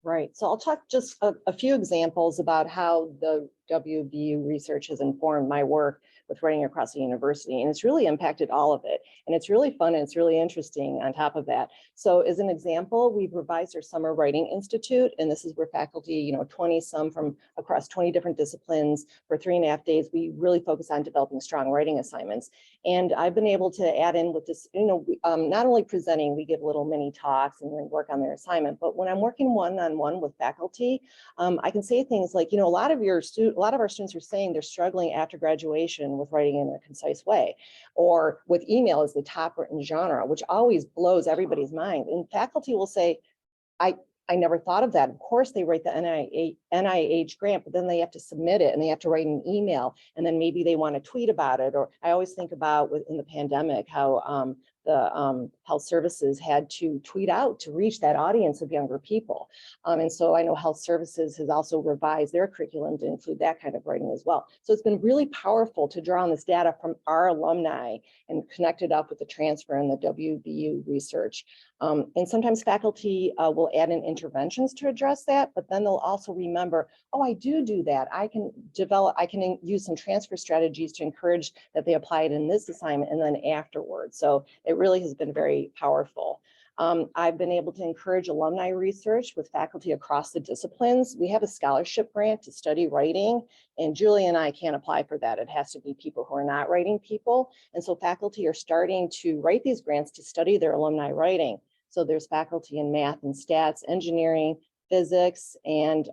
Right. So I'll talk just a few examples about how the WBU research has informed my work with writing across the university, and it's really impacted all of it. And it's really fun and it's really interesting on top of that. So as an example, we've revised our Summer Writing Institute, and this is where faculty, 20 some from across 20 different disciplines for 3.5 days, we really focus on developing strong writing assignments. And I've been able to add in with this, not only presenting, we give little mini talks and then work on their assignment, but when I'm working one-on-one with faculty, I can say things like, a lot of our students are saying they're struggling after graduation with writing in a concise way, or with email as the top written genre, which always blows everybody's mind. And faculty will say, I never thought of that. Of course, they write the NIH grant, but then they have to submit it and they have to write an email, and then maybe they want to tweet about it. Or I always think about in the pandemic how the health services had to tweet out to reach that audience of younger people. And so I know health services has also revised their curriculum to include that kind of writing as well. So it's been really powerful to draw on this data from our alumni and connect it up with the transfer and the WBU research. And sometimes faculty will add in interventions to address that, but then they'll also remember, oh, I do that. I can use some transfer strategies to encourage that they apply it in this assignment and then afterwards. So it really has been very powerful. I've been able to encourage alumni research with faculty across the disciplines. We have a scholarship grant to study writing, and Julie and I can't apply for that. It has to be people who are not writing people. And so faculty are starting to write these grants to study their alumni writing. So there's faculty in math and stats, engineering, physics, and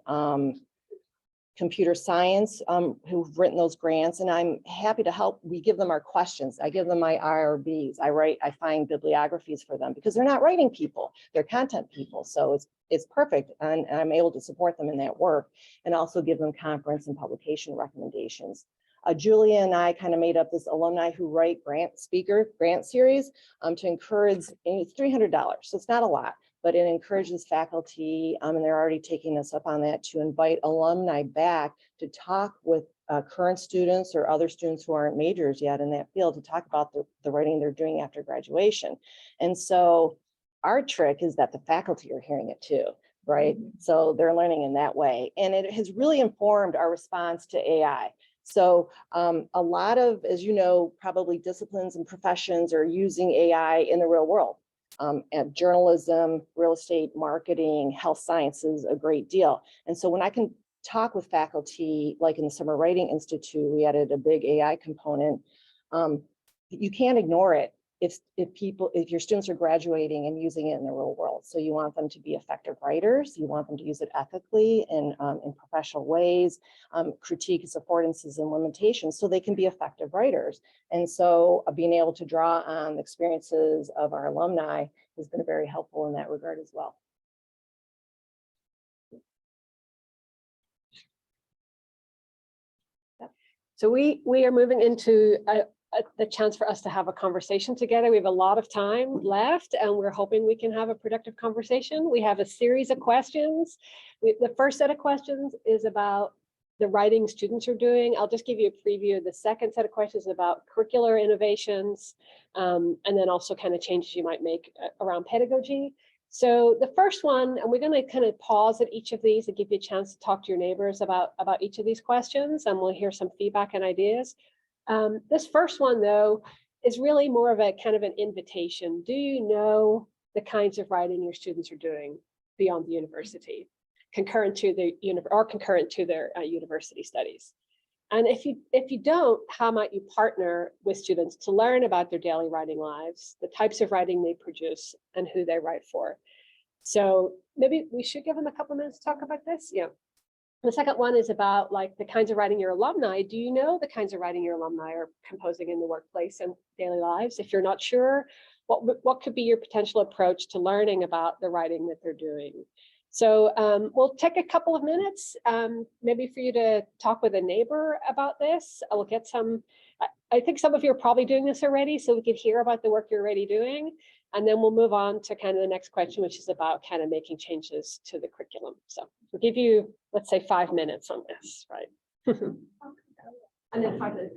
computer science who've written those grants, and I'm happy to help. We give them our questions. I give them my IRBs. I find bibliographies for them because they're not writing people, they're content people. So it's perfect, and I'm able to support them in that work and also give them conference and publication recommendations. Julia and I kind of made up this alumni who write grant series to encourage, and it's $300, so it's not a lot, but it encourages faculty, and they're already taking us up on that, to invite alumni back to talk with current students or other students who aren't majors yet in that field to talk about the writing they're doing after graduation. And so our trick is that the faculty are hearing it too, right? So they're learning in that way. And it has really informed our response to AI. So a lot of, as you know, probably disciplines and professions are using AI in the real world. and journalism, real estate, marketing, health sciences, a great deal. And so when I can talk with faculty, like in the Summer Writing Institute, we added a big AI component. You can't ignore it if your students are graduating and using it in the real world. So you want them to be effective writers. You want them to use it ethically and in professional ways, critique its affordances and limitations so they can be effective writers. And so being able to draw on the experiences of our alumni has been very helpful in that regard as well. So we are moving into the chance for us to have a conversation together. We have a lot of time left and we're hoping we can have a productive conversation. We have a series of questions. The first set of questions is about the writing students are doing. I'll just give you a preview. The second set of questions is about curricular innovations, and then also kind of changes you might make around pedagogy. So the first one, and we're going to kind of pause at each of these and give you a chance to talk to your neighbors about each of these questions, and we'll hear some feedback and ideas. This first one, though, is really more of a kind of an invitation. Do you know the kinds of writing your students are doing beyond the university, concurrent to their university studies? And if you don't, how might you partner with students to learn about their daily writing lives, the types of writing they produce, and who they write for? So maybe we should give them a couple minutes to talk about this. Yeah. The second one is about like the kinds of writing your alumni. Do you know the kinds of writing your alumni are composing in the workplace and daily lives? If you're not sure, what could be your potential approach to learning about the writing that they're doing? So we'll take a couple of minutes, maybe for you to talk with a neighbor about this. I will get some, I think some of you are probably doing this already, so we could hear about the work you're already doing. And then we'll move on to kind of the next question, which is about kind of making changes to the curriculum. So we'll give you, let's say, 5 minutes on this, right? And then 5 minutes.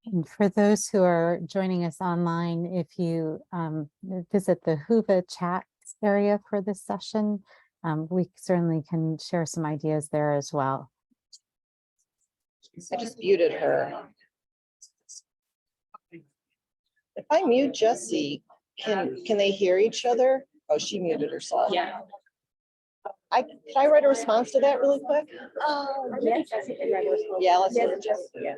And for those who are joining us online, if you visit the Whova chat area for this session, we certainly can share some ideas there as well. I just muted her. If I mute Jessie, can they hear each other? Oh, she muted herself. Yeah. Can I write a response to that really quick? Yes. Yeah, let's hear Jessie. Yeah.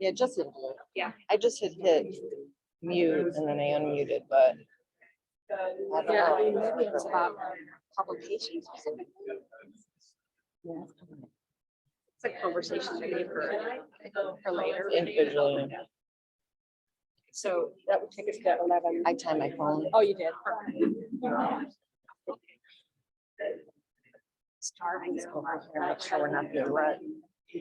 Yeah, just Yeah. I just hit mute and then I unmuted, but I don't Yeah, know. I mean, maybe it's about publications specifically. Yeah. It's like conversations we gave her later. Individually. So that would take us to 11. I time my phone. Oh, you did. Starving. Let's go over here and make sure we're not being read. Here.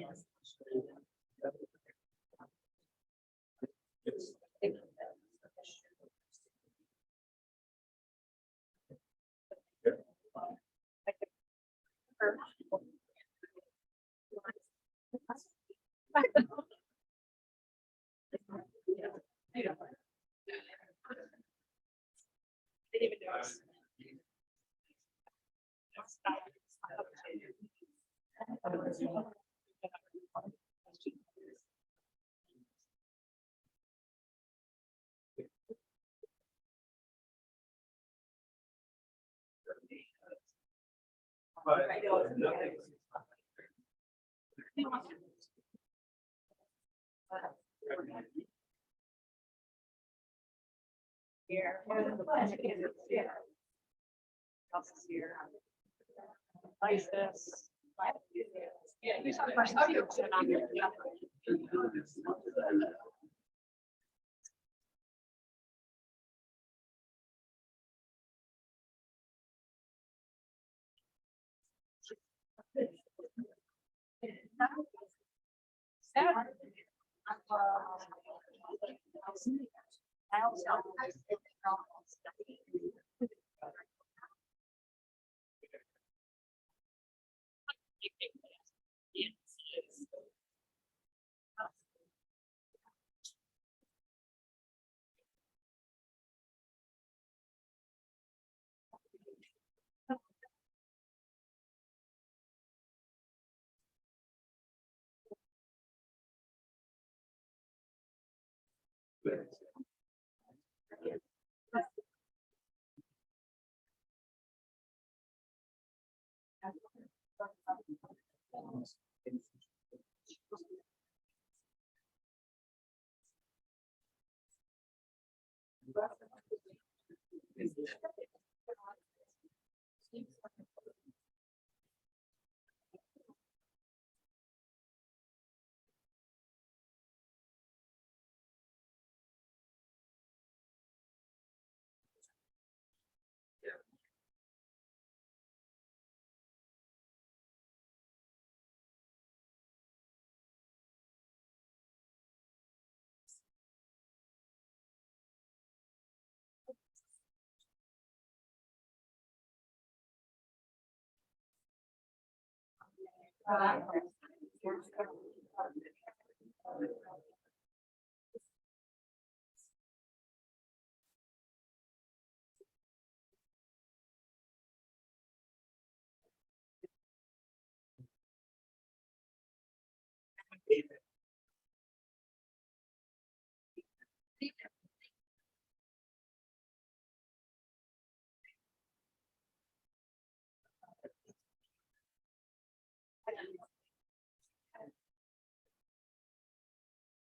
Isis. Yeah, you saw the first.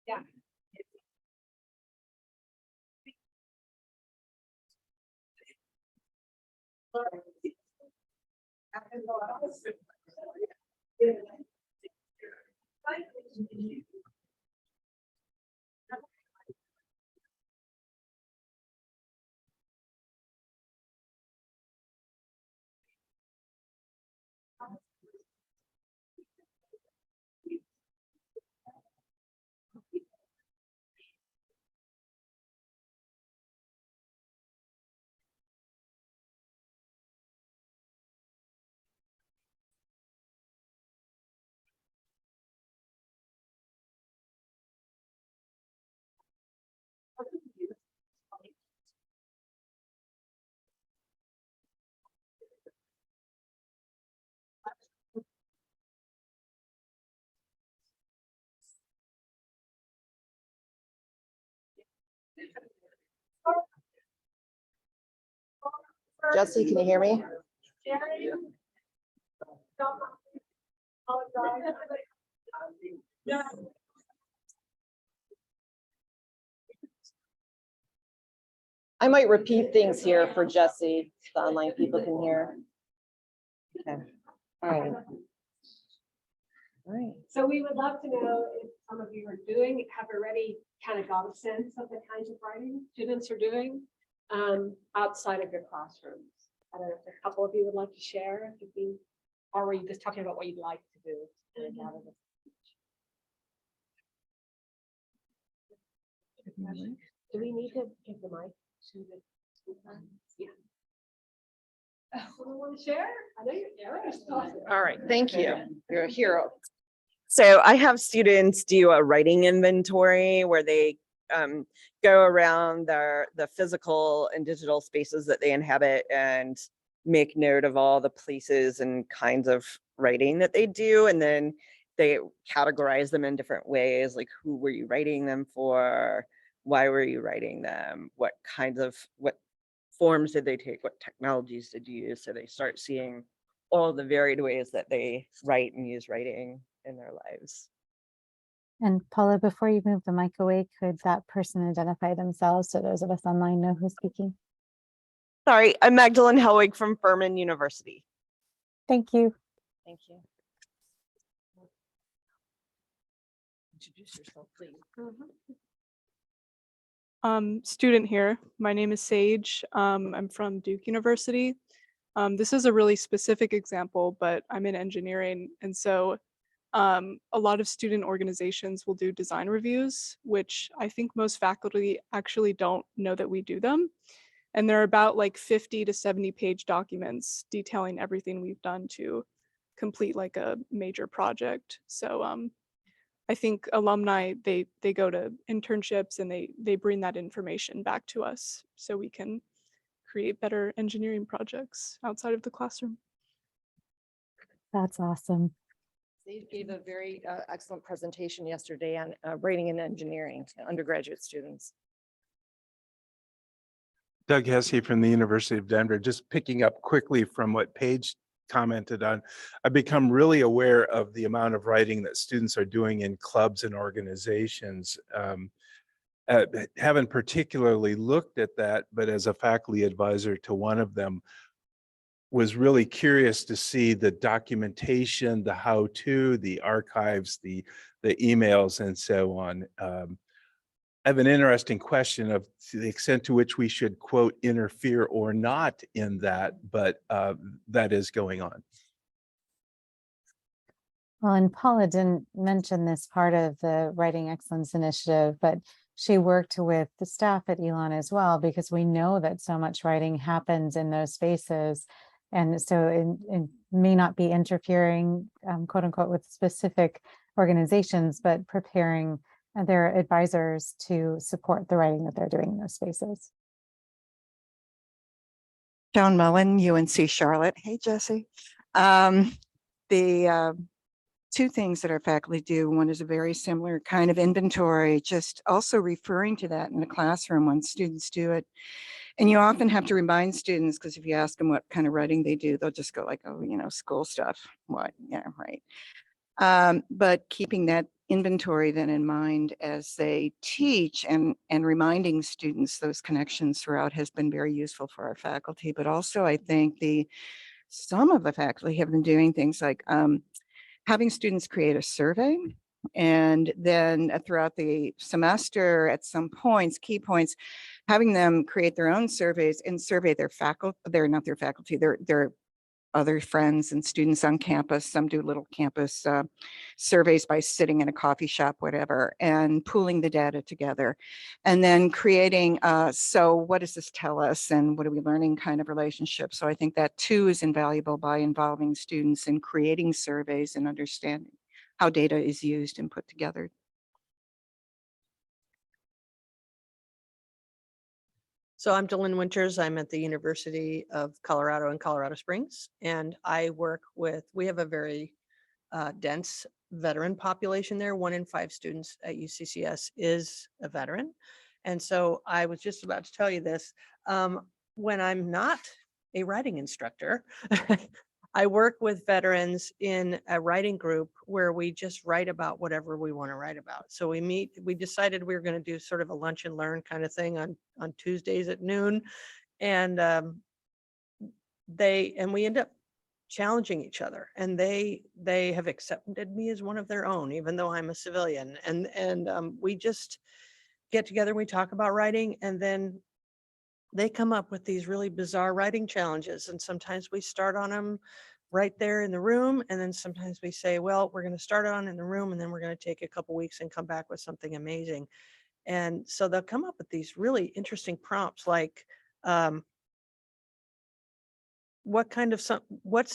Yeah. Jesse, can you hear me? I might repeat things here for Jesse, so the online people can hear. Okay, all right. All right. So we would love to know if some of you are doing, have already kind of got a sense of the kinds of writing students are doing outside of your classrooms. I don't know if a couple of you would like to share, if you, or were you just talking about what you'd like to do? Do we need to give the mic to the? Yeah. Someone want to share? I know you're. All right, thank you. You're a hero. So I have students do a writing inventory where they go around the physical and digital spaces that they inhabit and make note of all the places and kinds of writing that they do. And then they categorize them in different ways, like who were you writing them for? Why were you writing them? What forms did they take? What technologies did you use? So they start seeing all the varied ways that they write and use writing in their lives. And Paula, before you move the mic away, could that person identify themselves so those of us online know who's speaking? Sorry, I'm Magdalene Helwig from Furman University. Thank you. Thank you. Introduce yourself, please. Student here. My name is Sage. I'm from Duke University. This is a really specific example, but I'm in engineering. And so A lot of student organizations will do design reviews, which I think most faculty actually don't know that we do them. And they're about like 50 to 70 page documents detailing everything we've done to complete like a major project. So I think alumni, they go to internships and they bring that information back to us so we can create better engineering projects outside of the classroom. That's awesome. They gave a very excellent presentation yesterday on writing and engineering to undergraduate students. Doug Hesse from the University of Denver, just picking up quickly from what Paige commented on. I've become really aware of the amount of writing that students are doing in clubs and organizations. Haven't particularly looked at that, but as a faculty advisor to one of them, was really curious to see the documentation, the how-to, the archives, the emails, and so on. I have an interesting question of to the extent to which we should, quote, interfere or not in that, but that is going on. Well, and Paula didn't mention this part of the Writing Excellence Initiative, but she worked with the staff at Elon as well, because we know that so much writing happens in those spaces. And so it may not be interfering, quote unquote, with specific organizations, but preparing their advisors to support the writing that they're doing in those spaces. Joan Mullen, UNC Charlotte. Hey, Jesse. The two things that our faculty do, one is a very similar kind of inventory, just also referring to that in the classroom when students do it. And you often have to remind students, because if you ask them what kind of writing they do, they'll just go like, oh, you know, school stuff. What? Yeah, right. But keeping that inventory then in mind as they teach and reminding students those connections throughout has been very useful for our faculty. But also I think some of the faculty have been doing things like having students create a survey, and then throughout the semester at some points, key points, having them create their own surveys and survey their faculty, they're not their faculty, they're other friends and students on campus. Some do little campus surveys by sitting in a coffee shop, whatever, and pooling the data together. And then creating, so what does this tell us and what are we learning kind of relationship? So I think that too is invaluable by involving students in creating surveys and understanding how data is used and put together. So I'm Dylan Winters. I'm at the University of Colorado in Colorado Springs, and I work with, we have a very dense veteran population there. 1 in 5 students at UCCS is a veteran. And so I was just about to tell you this, when I'm not a writing instructor, I work with veterans in a writing group where we just write about whatever we want to write about. So we decided we were going to do sort of a lunch and learn kind of thing on Tuesdays at noon. And we end up challenging each other, and they have accepted me as one of their own, even though I'm a civilian. And we just get together, we talk about writing, and then they come up with these really bizarre writing challenges. And sometimes we start on them right there in the room. And then sometimes we say, well, we're going to start on in the room, and then we're going to take a couple weeks and come back with something amazing. And so they'll come up with these really interesting prompts, like what's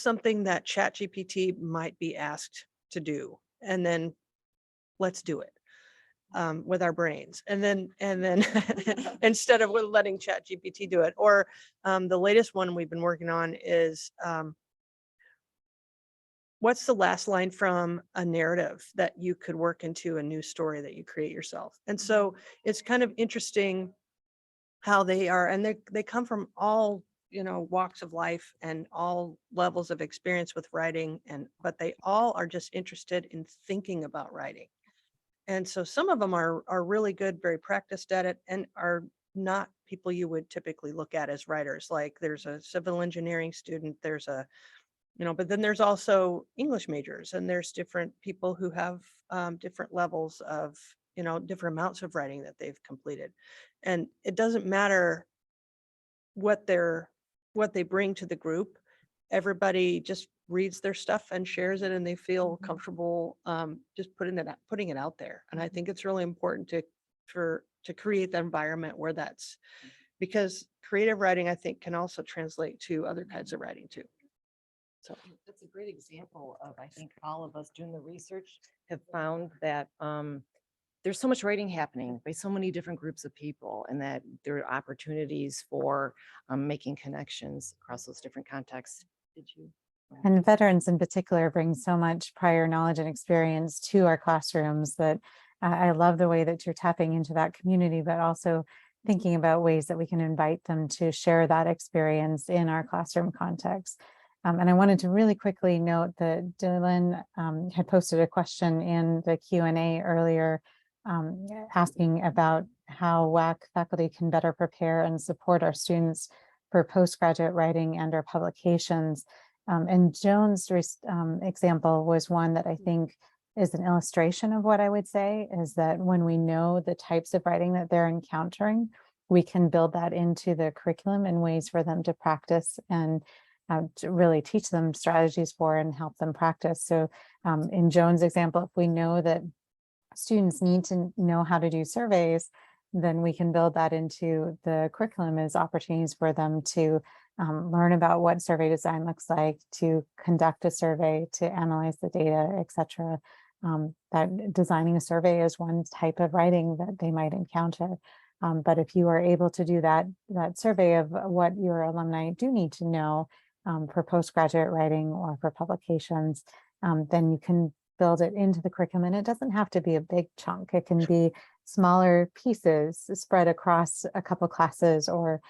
something that ChatGPT might be asked to do? And then let's do it. With our brains, and then instead of letting ChatGPT do it. Or the latest one we've been working on is what's the last line from a narrative that you could work into a new story that you create yourself? And so it's kind of interesting how they are, and they come from all, you know, walks of life and all levels of experience with writing, but they all are just interested in thinking about writing. And so some of them are really good, very practiced at it, and are not people you would typically look at as writers. Like there's a civil engineering student, there's a, you know, but then there's also English majors, and there's different people who have different levels of, you know, different amounts of writing that they've completed. And it doesn't matter what they bring to the group. Everybody just reads their stuff and shares it and they feel comfortable just putting it out there. And I think it's really important to create the environment where that's, because creative writing, I think, can also translate to other kinds of writing too. So That's a great example of, I think all of us doing the research have found that there's so much writing happening by so many different groups of people, and that there are opportunities for making connections across those different contexts. Did you? And veterans in particular bring so much prior knowledge and experience to our classrooms that I love the way that you're tapping into that community, but also thinking about ways that we can invite them to share that experience in our classroom context. And I wanted to really quickly note that Dylan had posted a question in the Q&A earlier, asking about how WAC faculty can better prepare and support our students for postgraduate writing and our publications. And Joan's example was one that I think is an illustration of what I would say is that when we know the types of writing that they're encountering, we can build that into the curriculum in ways for them to practice and to really teach them strategies for and help them practice. So in Joan's example, if we know that students need to know how to do surveys, then we can build that into the curriculum as opportunities for them to learn about what survey design looks like, to conduct a survey, to analyze the data, etc. That designing a survey is one type of writing that they might encounter. But if you are able to do that survey of what your alumni do need to know for postgraduate writing or for publications, then you can build it into the curriculum. And it doesn't have to be a big chunk. It can be smaller pieces spread across a couple classes or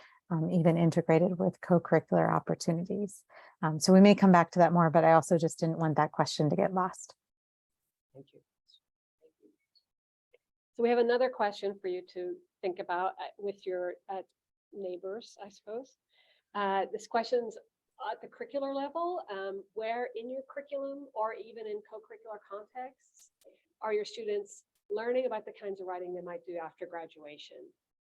even integrated with co-curricular opportunities. So we may come back to that more, but I also just didn't want that question to get lost. Thank you. So we have another question for you to think about with your neighbors, I suppose. This question's at the curricular level, where in your curriculum or even in co-curricular contexts are your students learning about the kinds of writing they might do after graduation,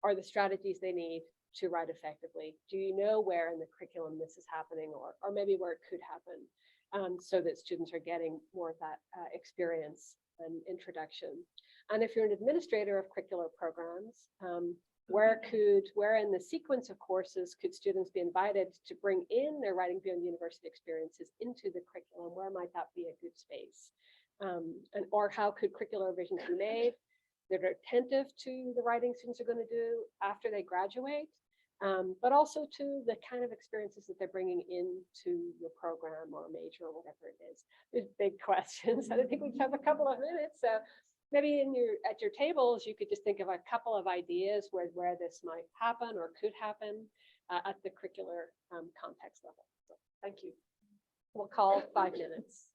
or the strategies they need to write effectively? Do you know where in the curriculum this is happening, or maybe where it could happen, so that students are getting more of that experience and introduction? And if you're an administrator of curricular programs, where in the sequence of courses could students be invited to bring in their Writing Beyond University experiences into the curriculum? Where might that be a good space? Or how could curricular revisions be made that are attentive to the writing students are going to do after they graduate, but also to the kind of experiences that they're bringing into your program or major or whatever it is? There's big questions, and I think we have a couple of minutes. So maybe at your tables, you could just think of a couple of ideas where this might happen or could happen at the curricular context level. So thank you. We'll call 5 minutes.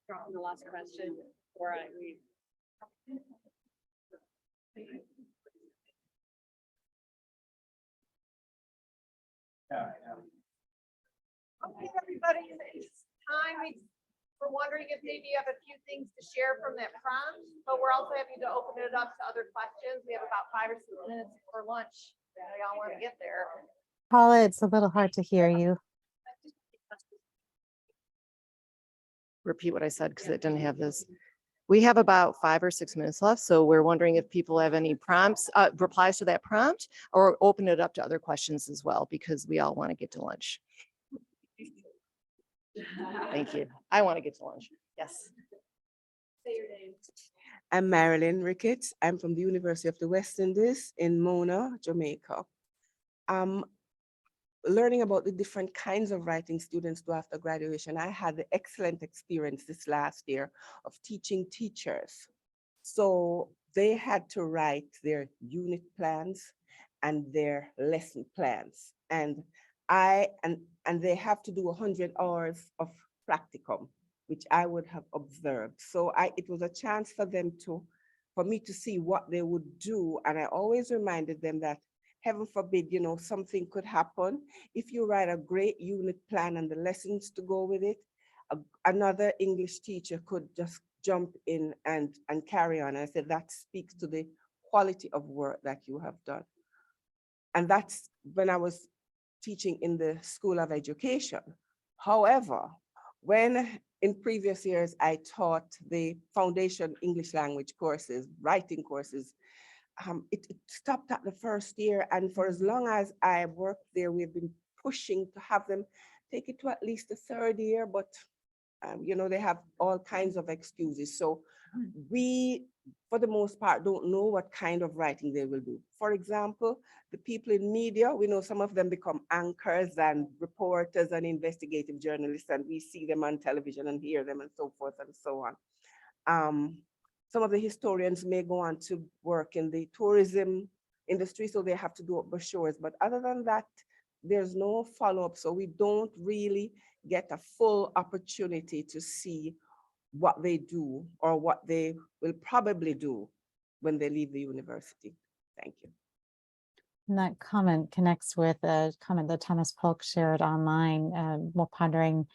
Drop in the last question, or I read. Okay, everybody, it's time. We're wondering if maybe you have a few things to share from that prompt, but we're also happy to open it up to other questions. We have about 5 or 6 minutes for lunch. We all want to get there. Paula, it's a little hard to hear you. Repeat what I said because it didn't have this. We have about 5 or 6 minutes left, so we're wondering if people have any prompts, replies to that prompt, or open it up to other questions as well, because we all want to get to lunch. Thank you. I want to get to lunch. Yes. Say your name. I'm Marilyn Ricketts. I'm from the University of the West Indies in Mona, Jamaica. Learning about the different kinds of writing students do after graduation, I had the excellent experience this last year of teaching teachers. So they had to write their unit plans and their lesson plans. And they have to do 100 hours of practicum, which I would have observed. So it was a chance for me to see what they would do. And I always reminded them that, heaven forbid, something could happen. If you write a great unit plan and the lessons to go with it, another English teacher could just jump in and carry on. I said, that speaks to the quality of work that you have done. And that's when I was teaching in the School of Education. However, when in previous years I taught the foundation English language courses, writing courses, it stopped at the first year. And for as long as I worked there, we've been pushing to have them take it to at least the 3rd year, but they have all kinds of excuses. So we, for the most part, don't know what kind of writing they will do. For example, the people in media, we know some of them become anchors and reporters and investigative journalists, and we see them on television and hear them and so forth and so on. Some of the historians may go on to work in the tourism industry, so they have to do up brochures. But other than that, there's no follow-up. So we don't really get a full opportunity to see what they do or what they will probably do when they leave the university. Thank you. And that comment connects with a comment that Thomas Polk shared online, while pondering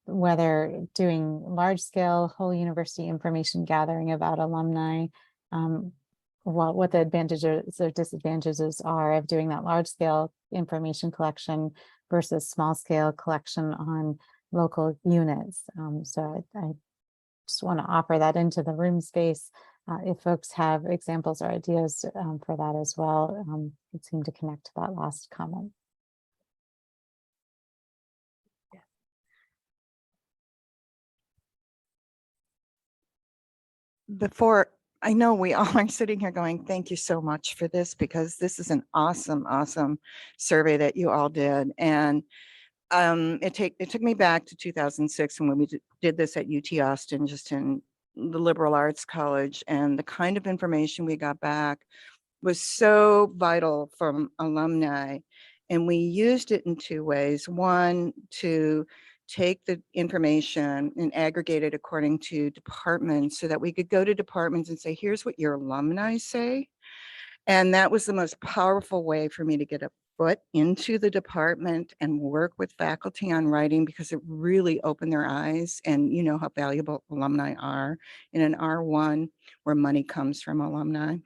whether doing large-scale whole university information gathering about alumni, what the advantages or disadvantages are of doing that large-scale information collection versus small-scale collection on local units. So I just want to offer that into the room space. If folks have examples or ideas for that as well, it seemed to connect to that last comment. Before, I know we all are sitting here going, thank you so much for this, because this is an awesome, awesome survey that you all did. And it took me back to 2006 when we did this at UT Austin, just in the liberal arts college, and the kind of information we got back was so vital from alumni. And we used it in two ways. One, to take the information and aggregate it according to departments so that we could go to departments and say, here's what your alumni say. And that was the most powerful way for me to get a foot into the department and work with faculty on writing, because it really opened their eyes. And you know how valuable alumni are in an R1 where money comes from alumni.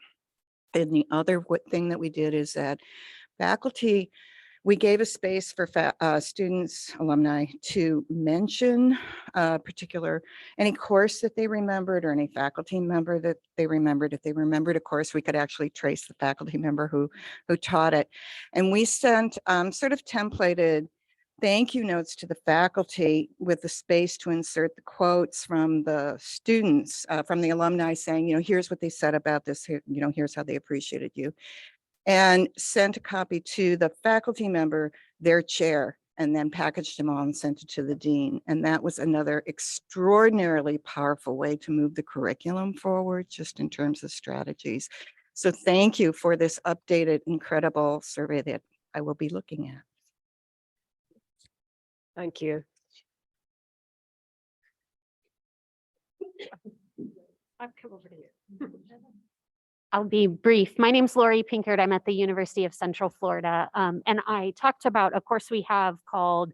And the other thing that we did is that faculty, we gave a space for students, alumni, to mention any course that they remembered or any faculty member that they remembered. If they remembered a course, we could actually trace the faculty member who taught it. And we sent sort of templated thank you notes to the faculty with the space to insert the quotes from the students, from the alumni saying, here's what they said about this, here's how they appreciated you. And sent a copy to the faculty member, their chair, and then packaged them all and sent it to the dean. And that was another extraordinarily powerful way to move the curriculum forward, just in terms of strategies. So thank you for this updated, incredible survey that I will be looking at. Thank you. I've come over to you. I'll be brief. My name's Lori Pinkert. I'm at the University of Central Florida. And I talked about a course we have called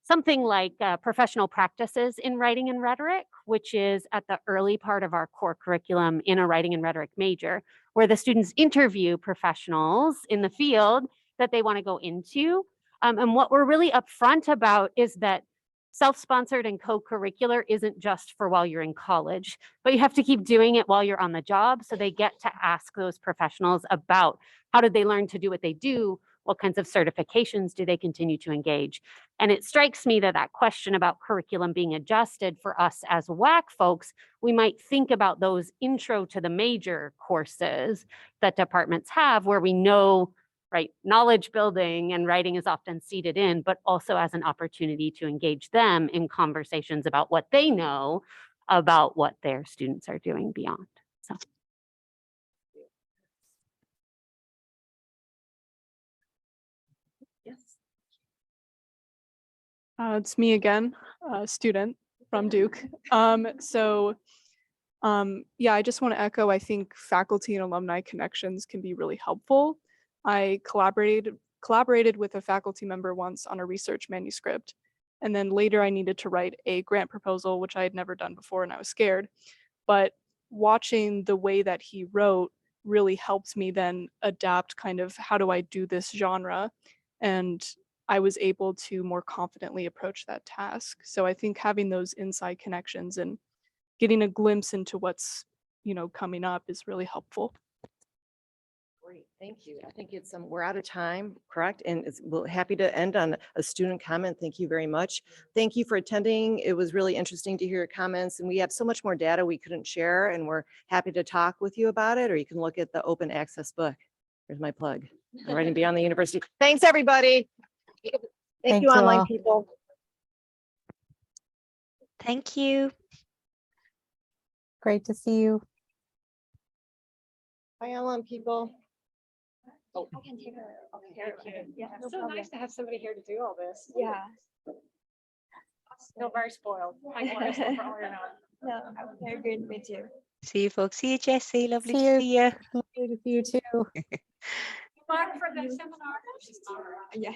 something like professional practices in writing and rhetoric, which is at the early part of our core curriculum in a writing and rhetoric major, where the students interview professionals in the field that they want to go into. And what we're really upfront about is that self-sponsored and co-curricular isn't just for while you're in college, but you have to keep doing it while you're on the job. So they get to ask those professionals about how did they learn to do what they do? What kinds of certifications do they continue to engage? And it strikes me that that question about curriculum being adjusted for us as WAC folks, we might think about those intro to the major courses that departments have where we know, right, knowledge building and writing is often seated in, but also as an opportunity to engage them in conversations about what they know about what their students are doing beyond. So. Yes. It's me again, a student from Duke. Yeah, I just want to echo, I think faculty and alumni connections can be really helpful. I collaborated with a faculty member once on a research manuscript, and then later I needed to write a grant proposal, which I had never done before and I was scared. But watching the way that he wrote really helped me then adapt kind of how do I do this genre, and I was able to more confidently approach that task. So I think having those inside connections and getting a glimpse into what's coming up is really helpful. Great, thank you. I think it's we're out of time, correct? And we're happy to end on a student comment. Thank you very much. Thank you for attending. It was really interesting to hear your comments, and we have so much more data we couldn't share, and we're happy to talk with you about it, or you can look at the open access book. Here's my plug. Writing Beyond the University. Thanks, everybody. Thank you, online all. people. Thank you. Great to see you. Bye, online people. Oh, I can take her. Okay. Yeah, it's so nice to have somebody here to do all this. Yeah. Feel very spoiled. Hi, Kristen, for all your knowledge. No, very good to meet you. See you folks. See you, Jessie. Lovely See to you. see you. Lovely to see you too. Good luck for the seminar. Yeah.